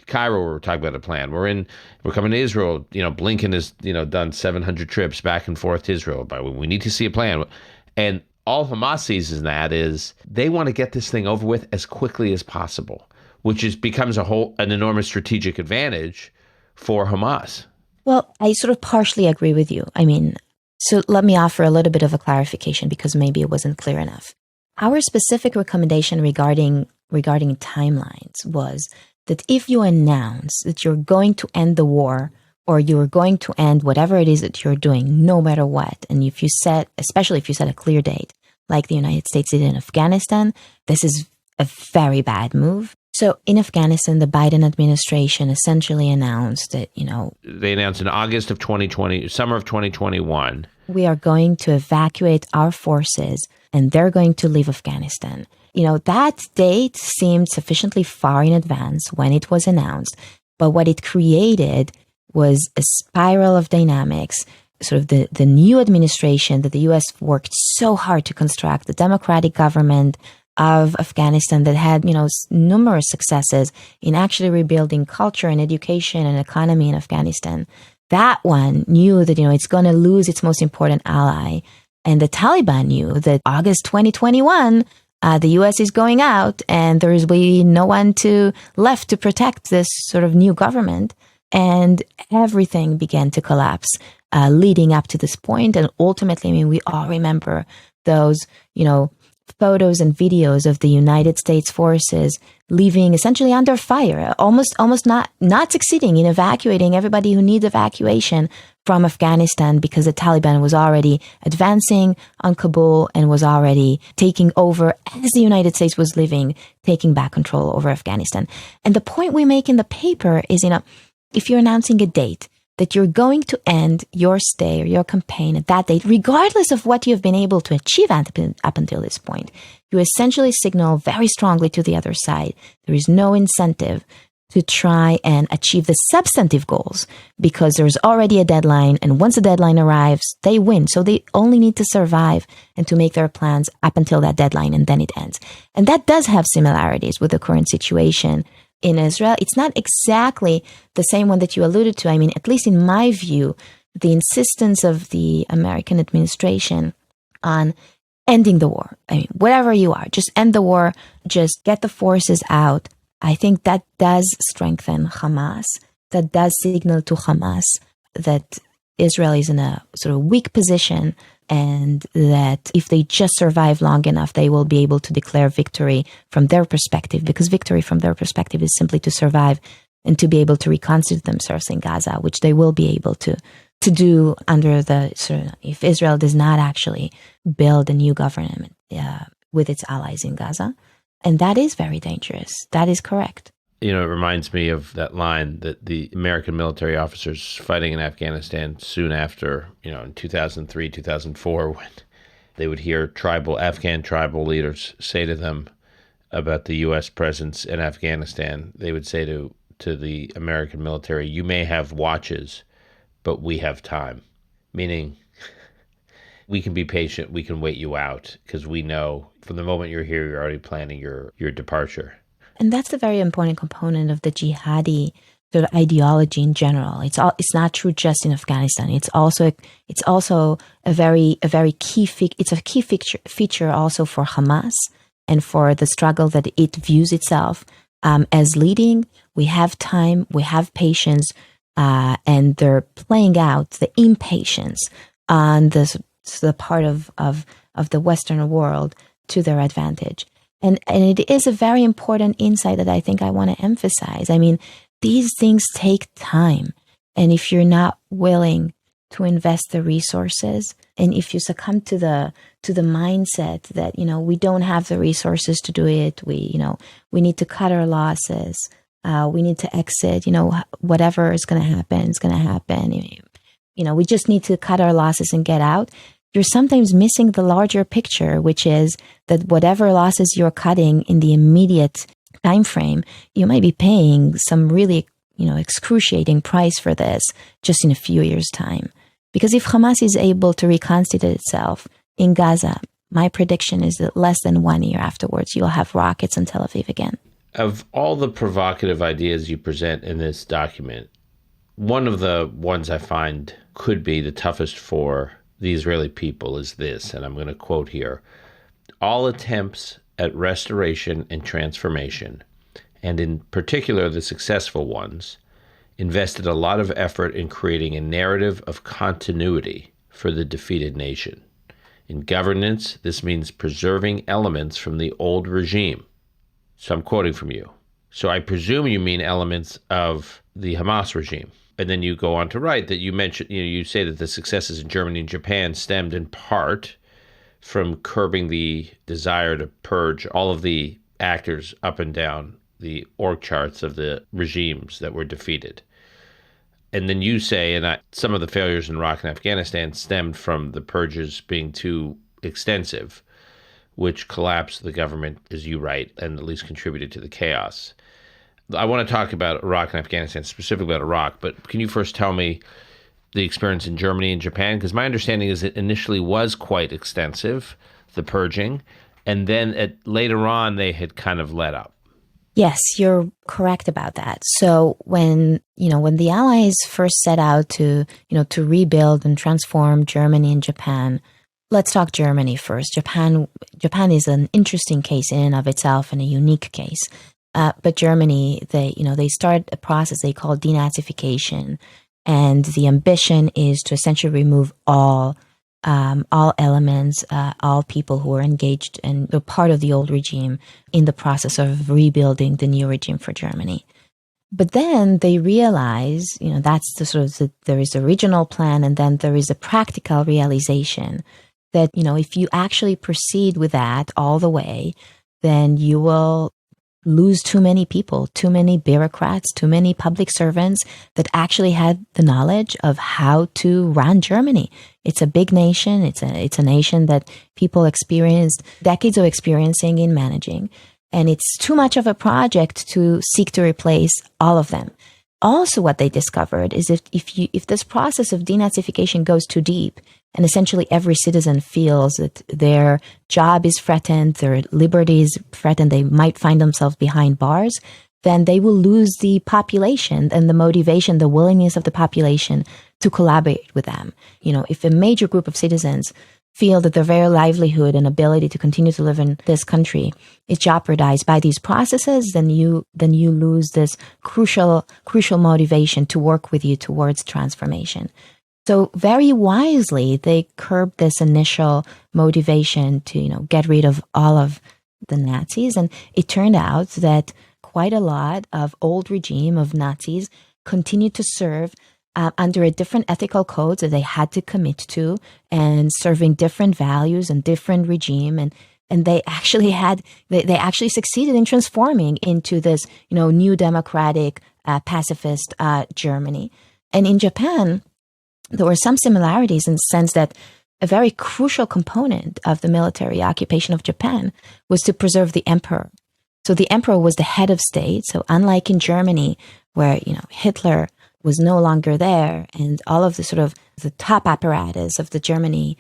Cairo. We're talking about a plan. We're coming to Israel. Blinken has, done 700 trips back and forth to Israel. But we need to see a plan. And all Hamas sees in that is they want to get this thing over with as quickly as possible, which becomes an enormous strategic advantage for Hamas. Well, I sort of partially agree with you. So let me offer a little bit of a clarification because maybe it wasn't clear enough. Our specific recommendation regarding timelines was that if you announce that you're going to end the war or you're going to end whatever it is that you're doing, no matter what. And especially if you set a clear date, like the United States did in Afghanistan, this is a very bad move. So in Afghanistan, the Biden administration essentially announced that, they announced in August of 2020, summer of 2021, we are going to evacuate our forces and they're going to leave Afghanistan. That date seemed sufficiently far in advance when it was announced, but what it created was a spiral of dynamics. Sort of the new administration that the U.S. worked so hard to construct, the democratic government of Afghanistan that had, numerous successes in actually rebuilding culture and education and economy in Afghanistan. That one knew that, it's going to lose its most important ally. And the Taliban knew that August 2021, the U.S. is going out and there is really no one left to protect this sort of new government. And everything began to collapse leading up to this point. And ultimately, we all remember those, photos and videos of the United States forces leaving essentially under fire, almost not succeeding in evacuating everybody who needs evacuation from Afghanistan because the Taliban was already advancing on Kabul and was already taking over as the United States was leaving, taking back control over Afghanistan. And the point we make in the paper is, if you're announcing a date that you're going to end your stay or your campaign at that date, regardless of what you've been able to achieve up until this point, you essentially signal very strongly to the other side there is no incentive to try and achieve the substantive goals because there's already a deadline. And once the deadline arrives, they win. So they only need to survive and to make their plans up until that deadline, and then it ends. And that does have similarities with the current situation in Israel. It's not exactly the same one that you alluded to. At least in my view, the insistence of the American administration on ending the war. Wherever you are, just end the war, just get the forces out. I think that does strengthen Hamas. That does signal to Hamas that Israel is in a sort of weak position, and that if they just survive long enough, they will be able to declare victory from their perspective, because victory from their perspective is simply to survive and to be able to reconstitute themselves in Gaza, which they will be able to do under if Israel does not actually build a new government with its allies in Gaza. And that is very dangerous. That is correct. It reminds me of that line that the American military officers fighting in Afghanistan soon after, in 2003, 2004, when they would hear Afghan tribal leaders say to them about the U.S. presence in Afghanistan, they would say to the American military, you may have watches, but we have time. Meaning, we can be patient, we can wait you out, because we know from the moment you're here, you're already planning your departure. And that's a very important component of the jihadi sort of ideology in general. It's not true just in Afghanistan. It's also a very key feature also for Hamas and for the struggle that it views itself as leading. We have time, we have patience, and they're playing out the impatience on the part of the Western world to their advantage. And it is a very important insight that I think I want to emphasize. These things take time. And if you're not willing to invest the resources, and if you succumb to the mindset that, we don't have the resources to do it, we need to cut our losses, we need to exit, whatever is going to happen is going to happen. We just need to cut our losses and get out. You're sometimes missing the larger picture, which is that whatever losses you're cutting in the immediate time frame, you might be paying some really, excruciating price for this just in a few years' time. Because if Hamas is able to reconstitute itself in Gaza, my prediction is that less than 1 year afterwards, you'll have rockets in Tel Aviv again. Of all the provocative ideas you present in this document, one of the ones I find could be the toughest for the Israeli people is this, and I'm going to quote here: all attempts at restoration and transformation, and in particular the successful ones, invested a lot of effort in creating a narrative of continuity for the defeated nation. In governance, this means preserving elements from the old regime. So I'm quoting from you. So I presume you mean elements of the Hamas regime. And then you go on to write that you say that the successes in Germany and Japan stemmed in part from curbing the desire to purge all of the actors up and down the org charts of the regimes that were defeated. And then you say, some of the failures in Iraq and Afghanistan stemmed from the purges being too extensive, which collapsed the government, as you write, and at least contributed to the chaos. I want to talk about Iraq and Afghanistan, specifically about Iraq, but can you first tell me the experience in Germany and Japan? Because my understanding is it initially was quite extensive, the purging, and then later on they had kind of let up. Yes, you're correct about that. So when the Allies first set out to rebuild and transform Germany and Japan, let's talk Germany first. Japan is an interesting case in and of itself and a unique case. But Germany, they start a process they call denazification, and the ambition is to essentially remove all elements, all people who are engaged and were part of the old regime in the process of rebuilding the new regime for Germany. But then they realize, that's there is a regional plan, and then there is a practical realization that, if you actually proceed with that all the way, then you will lose too many people, too many bureaucrats, too many public servants that actually had the knowledge of how to run Germany. It's a big nation. It's a nation that people experienced decades of experiencing in managing. And it's too much of a project to seek to replace all of them. Also, what they discovered is if this process of denazification goes too deep, and essentially every citizen feels that their job is threatened, their liberty is threatened, they might find themselves behind bars, then they will lose the population and the motivation, the willingness of the population to collaborate with them. If a major group of citizens feel that their very livelihood and ability to continue to live in this country is jeopardized by these processes, then you lose this crucial motivation to work with you towards transformation. So very wisely, they curbed this initial motivation to, get rid of all of the Nazis. And it turned out that quite a lot of old regime of Nazis continued to serve under a different ethical codes that they had to commit to, and serving different values and different regime. And they actually succeeded in transforming into this, new democratic, pacifist Germany. And in Japan, there were some similarities in the sense that a very crucial component of the military occupation of Japan was to preserve the emperor. So the emperor was the head of state. So unlike in Germany, where, Hitler was no longer there and all of the top apparatus of the Germany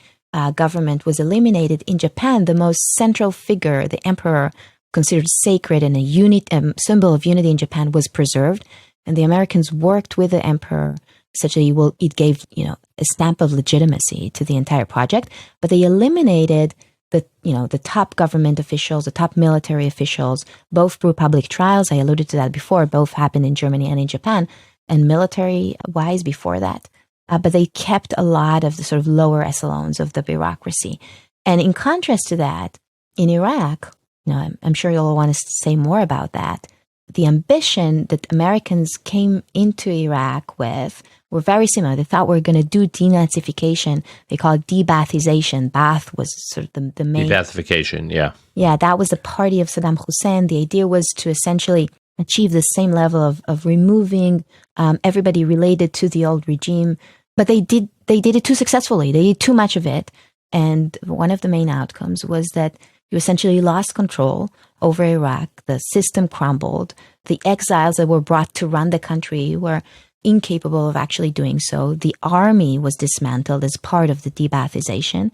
government was eliminated, in Japan, the most central figure, the emperor, considered sacred and a symbol of unity in Japan, was preserved. And the Americans worked with the emperor such that it gave, a stamp of legitimacy to the entire project. But they eliminated the top government officials, the top military officials, both through public trials. I alluded to that before. Both happened in Germany and in Japan, and military-wise before that. But they kept a lot of the lower echelons of the bureaucracy. And in contrast to that, in Iraq, I'm sure you'll want to say more about that. The ambition that Americans came into Iraq with were very similar. They thought we were going to do denazification. They call it debathization. Baath was the main... Debathification, yeah. Yeah, that was the party of Saddam Hussein. The idea was to essentially achieve the same level of removing everybody related to the old regime. But they did it too successfully. They did too much of it. And one of the main outcomes was that you essentially lost control over Iraq. The system crumbled. The exiles that were brought to run the country were incapable of actually doing so. The army was dismantled as part of the debathization,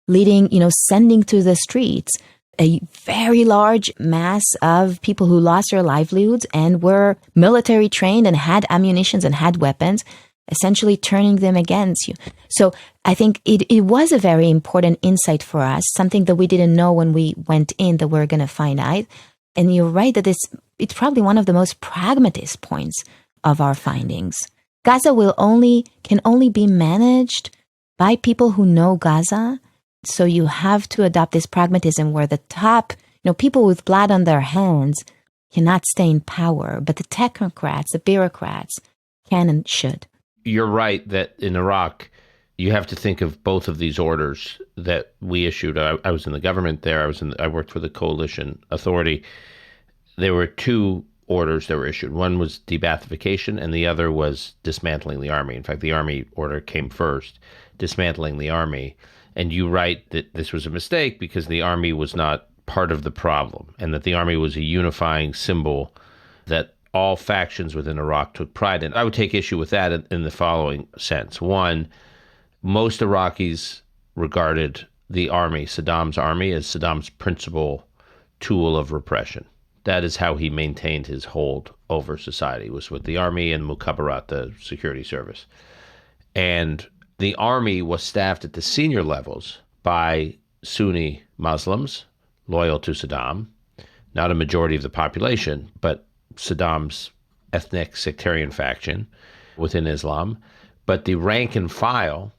sending to the streets a very large mass of people who lost their livelihoods and were military trained and had ammunitions and had weapons, essentially turning them against you. So I think it was a very important insight for us, something that we didn't know when we went in that we're going to find out. And you're right that it's probably one of the most pragmatist points of our findings. Gaza can only be managed by people who know Gaza. So you have to adopt this pragmatism where the top, people with blood on their hands cannot stay in power, but the technocrats, the bureaucrats, can and should. You're right that in Iraq, you have to think of both of these orders that we issued. I was in the government there. I worked for the coalition authority. There were two orders that were issued. One was de-Baathification, and the other was dismantling the army. In fact, the army order came first, dismantling the army. And you write that this was a mistake because the army was not part of the problem, and that the army was a unifying symbol that all factions within Iraq took pride in. I would take issue with that in the following sense. One, most Iraqis regarded the army, Saddam's army, as Saddam's principal tool of repression. That is how he maintained his hold over society, was with the army and Mukhabarat, the security service. And the army was staffed at the senior levels by Sunni Muslims loyal to Saddam, not a majority of the population, but Saddam's ethnic sectarian faction within Islam. But the rank and file,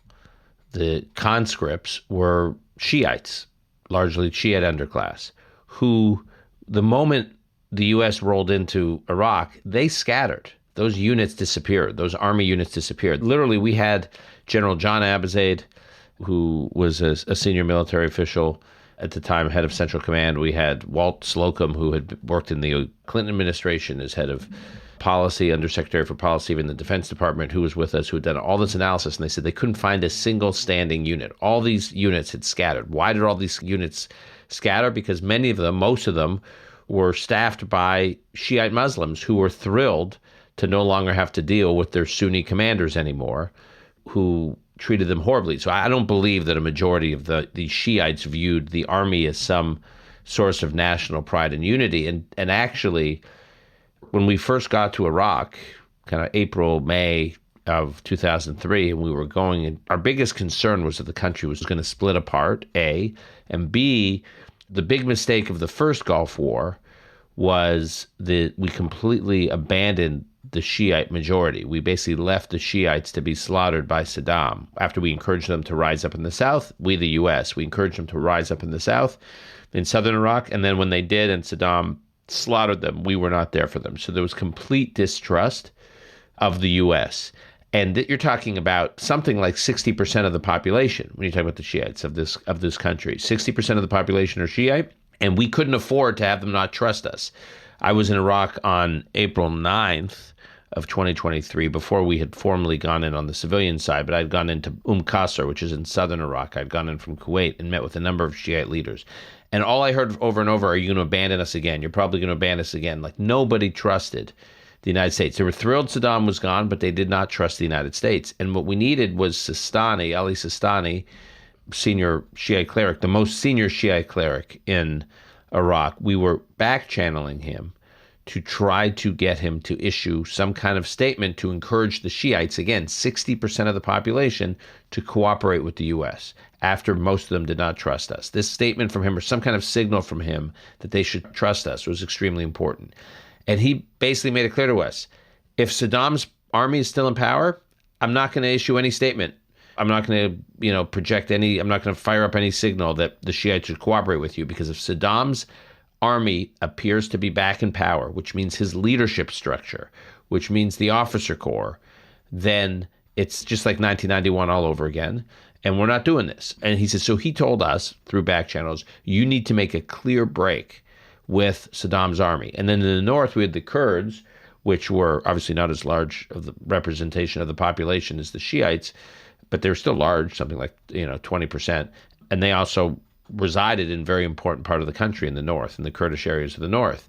the conscripts, were Shiites, largely Shiite underclass, who, the moment the U.S. rolled into Iraq, they scattered. Those units disappeared. Those army units disappeared. Literally, we had General John Abizaid, who was a senior military official at the time, head of Central Command. We had Walt Slocum, who had worked in the Clinton administration as head of policy, undersecretary for policy in the Defense Department, who was with us, who had done all this analysis. And they said they couldn't find a single standing unit. All these units had scattered. Why did all these units scatter? Because many of them, most of them, were staffed by Shiite Muslims who were thrilled to no longer have to deal with their Sunni commanders anymore, who treated them horribly. So I don't believe that a majority of the Shiites viewed the army as some source of national pride and unity. And actually, when we first got to Iraq, kind of April, May of 2003, and we were going, and our biggest concern was that the country was going to split apart, A, and B, the big mistake of the first Gulf War was that we completely abandoned the Shiite majority. We basically left the Shiites to be slaughtered by Saddam. After we encouraged them to rise up in the south, we, the U.S., we encouraged them to rise up in the south, in southern Iraq, and then when they did and Saddam slaughtered them, we were not there for them. So there was complete distrust of the U.S. And you're talking about something like 60% of the population, when you talk about the Shiites of this country. 60% of the population are Shiite, and we couldn't afford to have them not trust us. I was in Iraq on April 9th of 2023, before we had formally gone in on the civilian side, but I'd gone into Qasr, which is in southern Iraq. I'd gone in from Kuwait and met with a number of Shiite leaders. And all I heard over and over, are you going to abandon us again? You're probably going to abandon us again. Like, nobody trusted the United States. They were thrilled Saddam was gone, but they did not trust the United States. And what we needed was Sistani, Ali Sistani, senior Shiite cleric, the most senior Shiite cleric in Iraq. We were back channeling him to try to get him to issue some kind of statement to encourage the Shiites, again, 60% of the population, to cooperate with the U.S. after most of them did not trust us. This statement from him, or some kind of signal from him that they should trust us, was extremely important. And he basically made it clear to us, if Saddam's army is still in power, I'm not going to issue any statement. I'm not going to, project any, I'm not going to fire up any signal that the Shiites should cooperate with you, because if Saddam's army appears to be back in power, which means his leadership structure, which means the officer corps, then it's just like 1991 all over again. And we're not doing this. And he said, so he told us through back channels, you need to make a clear break with Saddam's army. And then in the north, we had the Kurds, which were obviously not as large of the representation of the population as the Shiites, but they're still large, something like 20%. And they also resided in very important part of the country in the north, in the Kurdish areas of the north.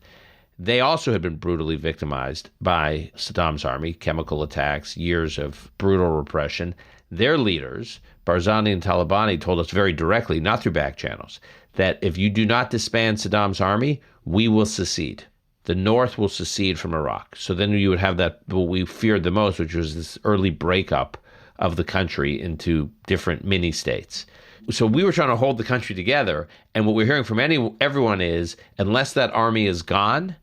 They also had been brutally victimized by Saddam's army, chemical attacks, years of brutal repression. Their leaders, Barzani and Talabani, told us very directly, not through back channels, that if you do not disband Saddam's army, we will secede. The North will secede from Iraq. So then you would have that, what we feared the most, which was this early breakup of the country into different mini-states. So we were trying to hold the country together, and what we're hearing from everyone is, unless that army is gone,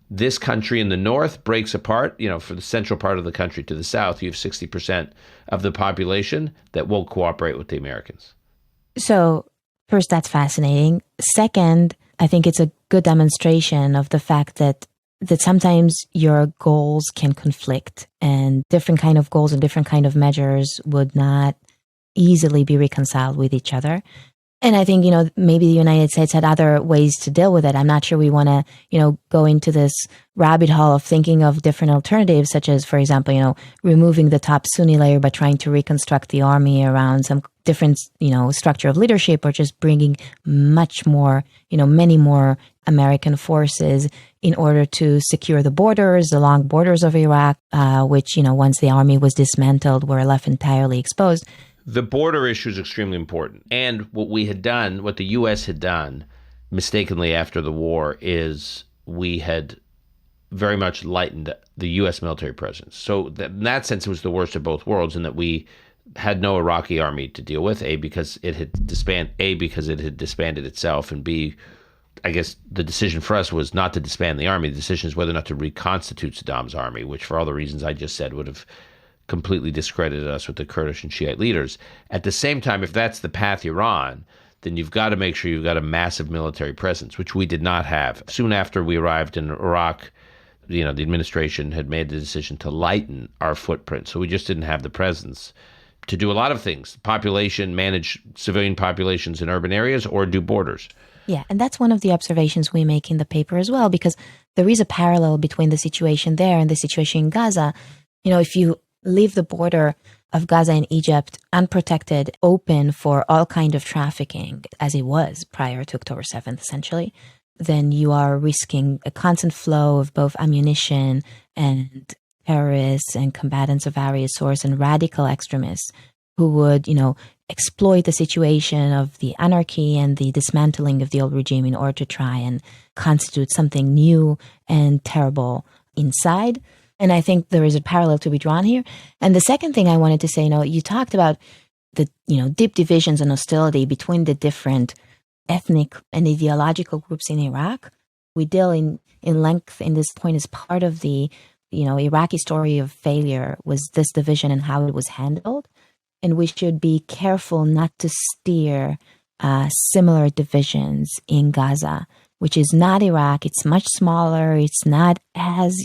this country in the north breaks apart. For the central part of the country to the south, you have 60% of the population that won't cooperate with the Americans. So first, that's fascinating. Second, I think it's a good demonstration of the fact that that sometimes your goals can conflict, and different kind of goals and different kind of measures would not easily be reconciled with each other. And I think, maybe the United States had other ways to deal with it. I'm not sure we want to, go into this rabbit hole of thinking of different alternatives, such as, for example, removing the top Sunni layer but trying to reconstruct the army around some different, structure of leadership, or just bringing much more, many more American forces in order to secure the borders, the long borders of Iraq, which, once the army was dismantled, were left entirely exposed. The border issue is extremely important. And what the U.S. had done mistakenly after the war, is we had very much lightened the U.S. military presence. So in that sense, it was the worst of both worlds, in that we had no Iraqi army to deal with, because it had disbanded itself, and B, I guess the decision for us was not to disband the army. The decision is whether or not to reconstitute Saddam's army, which, for all the reasons I just said, would have completely discredited us with the Kurdish and Shiite leaders. At the same time, if that's the path you're on, then you've got to make sure you've got a massive military presence, which we did not have. Soon after we arrived in Iraq, the administration had made the decision to lighten our footprint. So we just didn't have the presence to do a lot of things: manage civilian populations in urban areas, or do borders. Yeah, and that's one of the observations we make in the paper as well, because there is a parallel between the situation there and the situation in Gaza. If you leave the border of Gaza and Egypt unprotected, open for all kind of trafficking, as it was prior to October 7th, essentially, then you are risking a constant flow of both ammunition and terrorists and combatants of various sorts and radical extremists who would, exploit the situation of the anarchy and the dismantling of the old regime in order to try and constitute something new and terrible inside. And I think there is a parallel to be drawn here. And the second thing I wanted to say, you talked about the, deep divisions and hostility between the different ethnic and ideological groups in Iraq. We deal in length in this point as part of the, Iraqi story of failure was this division and how it was handled. And we should be careful not to steer similar divisions in Gaza, which is not Iraq. It's much smaller. It's not as,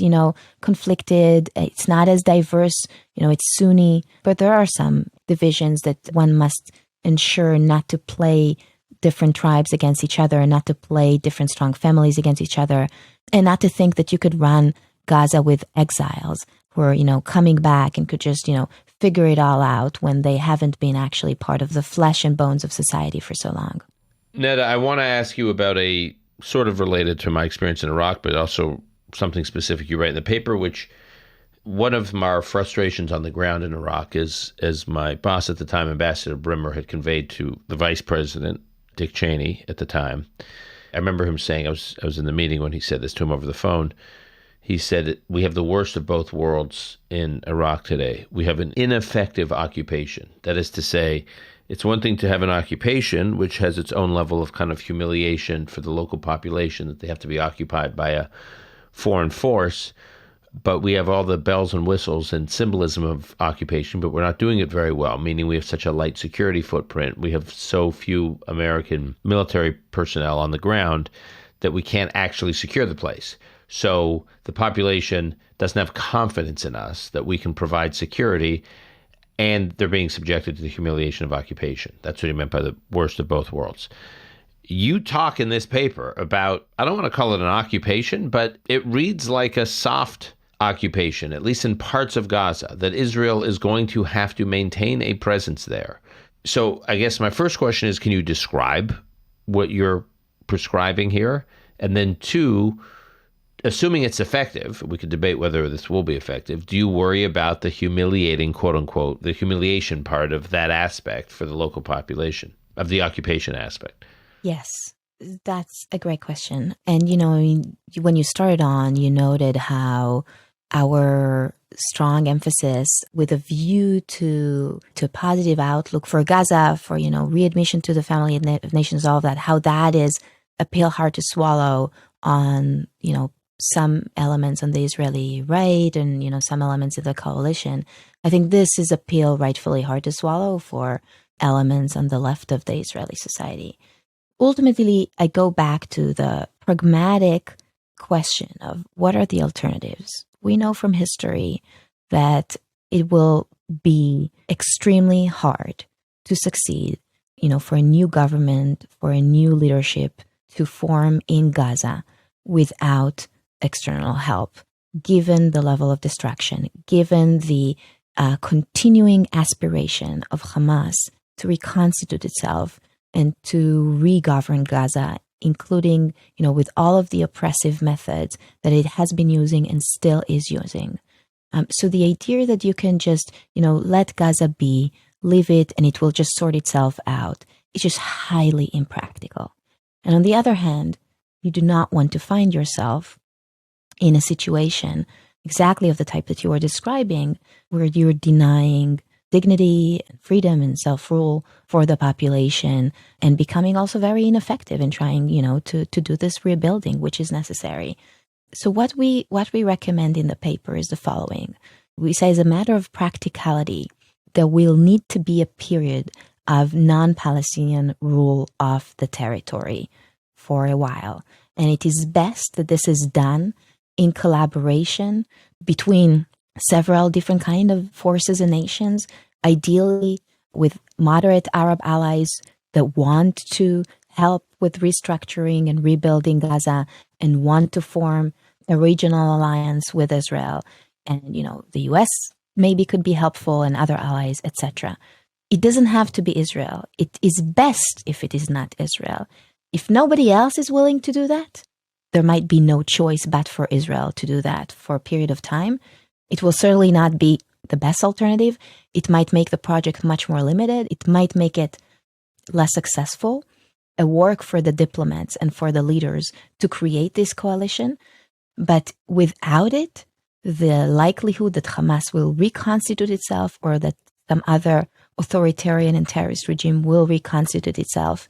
conflicted. It's not as diverse. It's Sunni. But there are some divisions that one must ensure not to play different tribes against each other, and not to play different strong families against each other, and not to think that you could run Gaza with exiles who are, coming back and could just, figure it all out when they haven't been actually part of the flesh and bones of society for so long. Netta, I want to ask you about a sort of related to my experience in Iraq, but also something specific you write in the paper, which one of our frustrations on the ground in Iraq is, as my boss at the time, Ambassador Brimmer, had conveyed to the vice president, Dick Cheney, at the time. I remember him saying, I was in the meeting when he said this to him over the phone. He said, we have the worst of both worlds in Iraq today. We have an ineffective occupation. That is to say, it's one thing to have an occupation, which has its own level of kind of humiliation for the local population, that they have to be occupied by a foreign force. But we have all the bells and whistles and symbolism of occupation, but we're not doing it very well, meaning we have such a light security footprint. We have so few American military personnel on the ground that we can't actually secure the place. So the population doesn't have confidence in us that we can provide security, and they're being subjected to the humiliation of occupation. That's what he meant by the worst of both worlds. You talk in this paper about, I don't want to call it an occupation, but it reads like a soft occupation, at least in parts of Gaza, that Israel is going to have to maintain a presence there. So I guess my first question is, can you describe what you're prescribing here? And then two, assuming it's effective, we could debate whether this will be effective, do you worry about the humiliating, quote unquote, the humiliation part of that aspect for the local population, of the occupation aspect? Yes, that's a great question. And, when you started on, you noted how our strong emphasis with a view to a positive outlook for Gaza, for, readmission to the family of nations, all of that, how that is a pill hard to swallow on, some elements on the Israeli right and, some elements of the coalition. I think this is a pill rightfully hard to swallow for elements on the left of the Israeli society. Ultimately, I go back to the pragmatic question of what are the alternatives, we know from history that it will be extremely hard to succeed, for a new government, for a new leadership to form in Gaza without external help, given the level of destruction, given the continuing aspiration of Hamas to reconstitute itself and to re-govern Gaza, including, with all of the oppressive methods that it has been using and still is using. So the idea that you can just, let Gaza be, leave it, and it will just sort itself out, is just highly impractical. And on the other hand, you do not want to find yourself in a situation exactly of the type that you are describing, where you're denying dignity and freedom and self-rule for the population and becoming also very ineffective in trying, to do this rebuilding, which is necessary. So what we recommend in the paper is the following. We say, as a matter of practicality, there will need to be a period of non-Palestinian rule of the territory for a while. And it is best that this is done in collaboration between several different kind of forces and nations, ideally with moderate Arab allies that want to help with restructuring and rebuilding Gaza and want to form a regional alliance with Israel. And, the US maybe could be helpful and other allies, etc. It doesn't have to be Israel. It is best if it is not Israel. If nobody else is willing to do that, there might be no choice but for Israel to do that for a period of time. It will certainly not be the best alternative. It might make the project much more limited. It might make it less successful, a work for the diplomats and for the leaders to create this coalition. But without it, the likelihood that Hamas will reconstitute itself or that some other authoritarian and terrorist regime will reconstitute itself,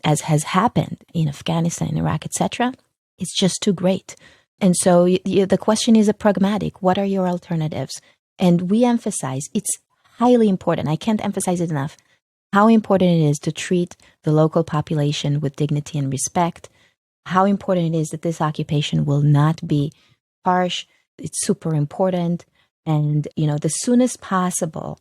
as has happened in Afghanistan, Iraq, etc., it's just too great. And so the question is a pragmatic. What are your alternatives? And we emphasize it's highly important. I can't emphasize it enough how important it is to treat the local population with dignity and respect, how important it is that this occupation will not be harsh. It's super important. And, the soonest possible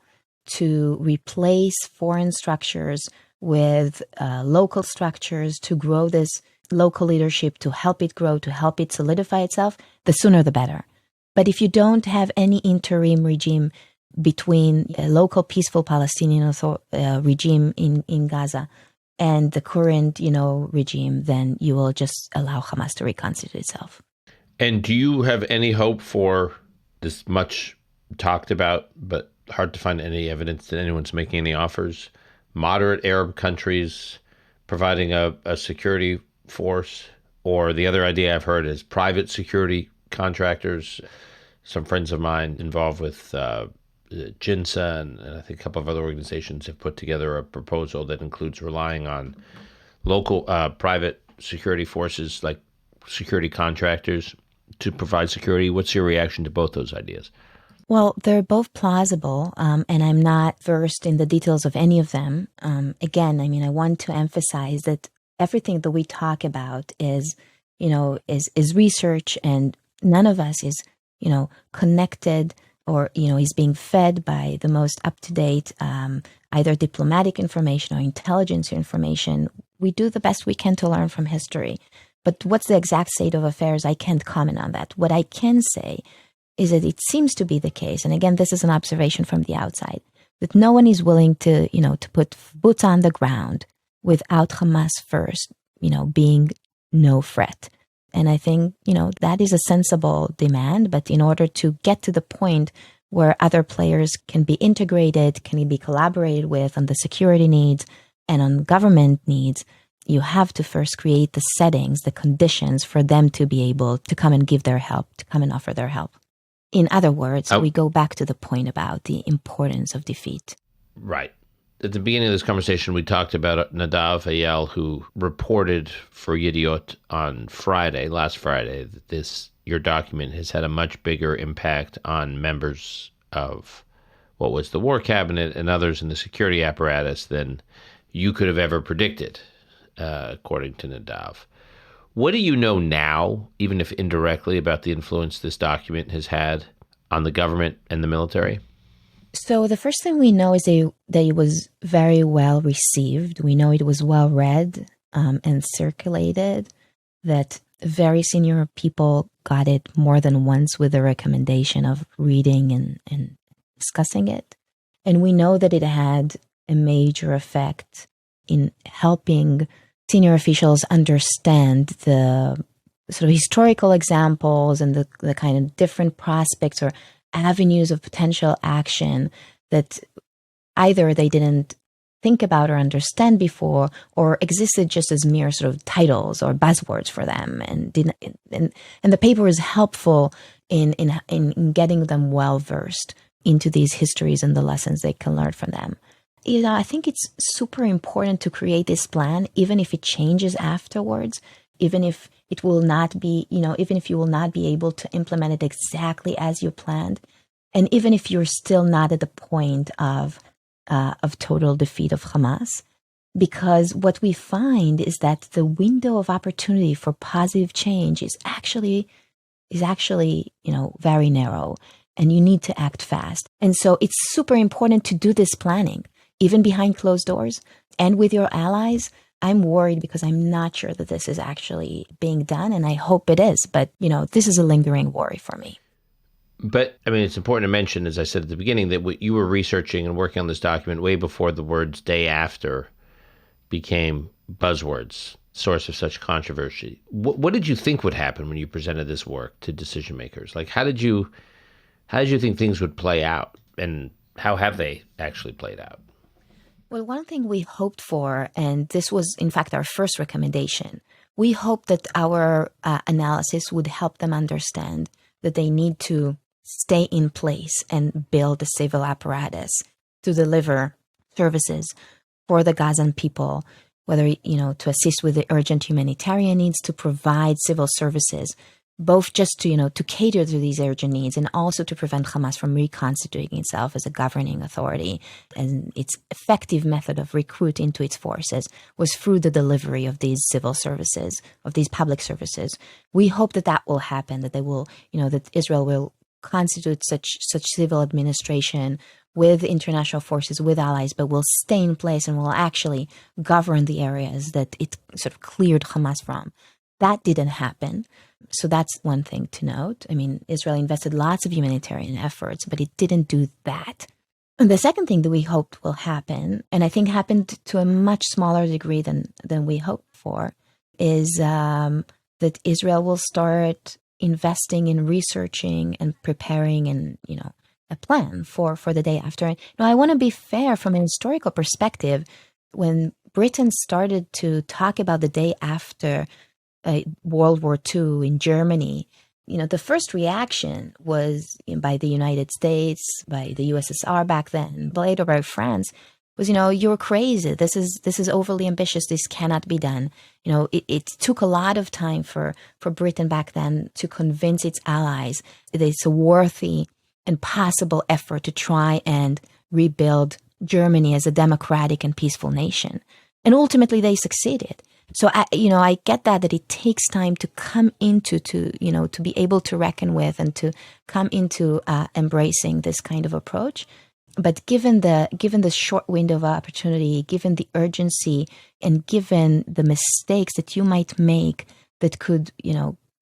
to replace foreign structures with local structures to grow this local leadership, to help it grow, to help it solidify itself, the sooner the better. But if you don't have any interim regime between a local peaceful Palestinian regime in Gaza and the current, regime, then you will just allow Hamas to reconstitute itself. And do you have any hope for this much talked about, but hard to find any evidence that anyone's making any offers? Moderate Arab countries providing a security force, or the other idea I've heard is private security contractors. Some friends of mine involved with JINSA and I think a couple of other organizations have put together a proposal that includes relying on local private security forces like security contractors to provide security. What's your reaction to both those ideas? Well, they're both plausible, and I'm not versed in the details of any of them. Again, I want to emphasize that everything that we talk about is research, and none of us is, connected or, is being fed by the most up-to-date either diplomatic information or intelligence information. We do the best we can to learn from history. But what's the exact state of affairs? I can't comment on that. What I can say is that it seems to be the case, and again, this is an observation from the outside, that no one is willing to, to put boots on the ground without Hamas first, being no threat. And I think, that is a sensible demand, but in order to get to the point where other players can be integrated, can be collaborated with on the security needs and on government needs, you have to first create the settings, the conditions for them to be able to come and give their help, to come and offer their help. In other words, we go back to the point about the importance of defeat. Right. At the beginning of this conversation, we talked about Nadav Eyal, who reported for Yediot on last Friday, that your document has had a much bigger impact on members of what was the war cabinet and others in the security apparatus than you could have ever predicted, according to Nadav. What do you know now, even if indirectly, about the influence this document has had on the government and the military? So the first thing we know is that it was very well received. We know it was well read and circulated, that very senior people got it more than once with the recommendation of reading and discussing it. And we know that it had a major effect in helping senior officials understand the sort of historical examples and the kind of different prospects or avenues of potential action that either they didn't think about or understand before, or existed just as mere sort of titles or buzzwords for them, and the paper was helpful in getting them well versed into these histories and the lessons they can learn from them. I think it's super important to create this plan, even if it changes afterwards, even if it will not be, even if you will not be able to implement it exactly as you planned, and even if you're still not at the point of total defeat of Hamas, because what we find is that the window of opportunity for positive change is actually, very narrow, and you need to act fast. And so it's super important to do this planning, even behind closed doors and with your allies. I'm worried because I'm not sure that this is actually being done, and I hope it is. But, this is a lingering worry for me. But, it's important to mention, as I said at the beginning, that you were researching and working on this document way before the words "day after" became buzzwords, source of such controversy. What did you think would happen when you presented this work to decision makers? Like, how did you think things would play out, and how have they actually played out? Well, one thing we hoped for, and this was, in fact, our first recommendation, we hoped that our analysis would help them understand that they need to stay in place and build a civil apparatus to deliver services for the Gazan people, whether, to assist with the urgent humanitarian needs, to provide civil services, both just to cater to these urgent needs, and also to prevent Hamas from reconstituting itself as a governing authority. And its effective method of recruiting to its forces was through the delivery of these civil services, of these public services. We hope that will happen, that they will, that Israel will constitute such civil administration with international forces, with allies, but will stay in place and will actually govern the areas that it sort of cleared Hamas from. That didn't happen. So that's one thing to note. Israel invested lots of humanitarian efforts, but it didn't do that. And the second thing that we hoped will happen, and I think happened to a much smaller degree than we hoped for, is that Israel will start investing in researching and preparing and, a plan for the day after. Now, I want to be fair from an historical perspective. When Britain started to talk about the day after World War II in Germany, the first reaction was by the United States, by the USSR back then, later by France, was, you're crazy. This is overly ambitious. This cannot be done. It took a lot of time for Britain back then to convince its allies that it's a worthy and possible effort to try and rebuild Germany as a democratic and peaceful nation. And ultimately they succeeded. So I get that it takes time to come into, to be able to reckon with and to come into embracing this kind of approach. But given the short window of opportunity, given the urgency, and given the mistakes that you might make that could,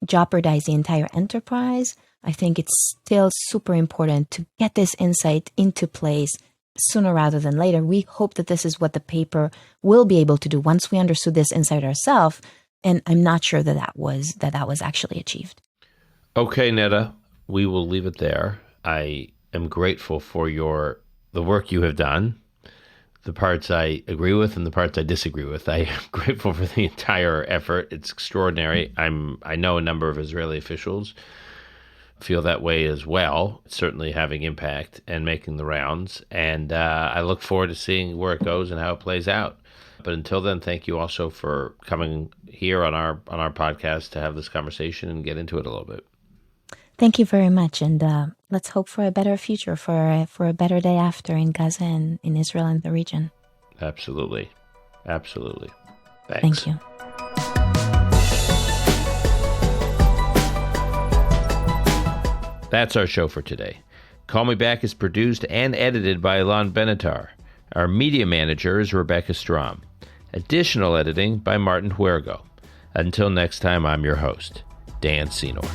jeopardize the entire enterprise, I think it's still super important to get this insight into place sooner rather than later. We hope that this is what the paper will be able to do once we understood this insight ourselves. And I'm not sure that was actually achieved. Okay, Netta, we will leave it there. I am grateful for the work you have done, the parts I agree with and the parts I disagree with. I am grateful for the entire effort. It's extraordinary. I know a number of Israeli officials feel that way as well, certainly having impact and making the rounds. And I look forward to seeing where it goes and how it plays out. But until then, thank you also for coming here on our podcast to have this conversation and get into it a little bit. Thank you very much. And let's hope for a better future, for a better day after in Gaza and in Israel and the region. Absolutely. Absolutely. Thanks. Thank you. That's our show for today. Call Me Back is produced and edited by Ilan Benatar. Our media manager is Rebecca Strom. Additional editing by Martin Huergo. Until next time, I'm your host, Dan Senor.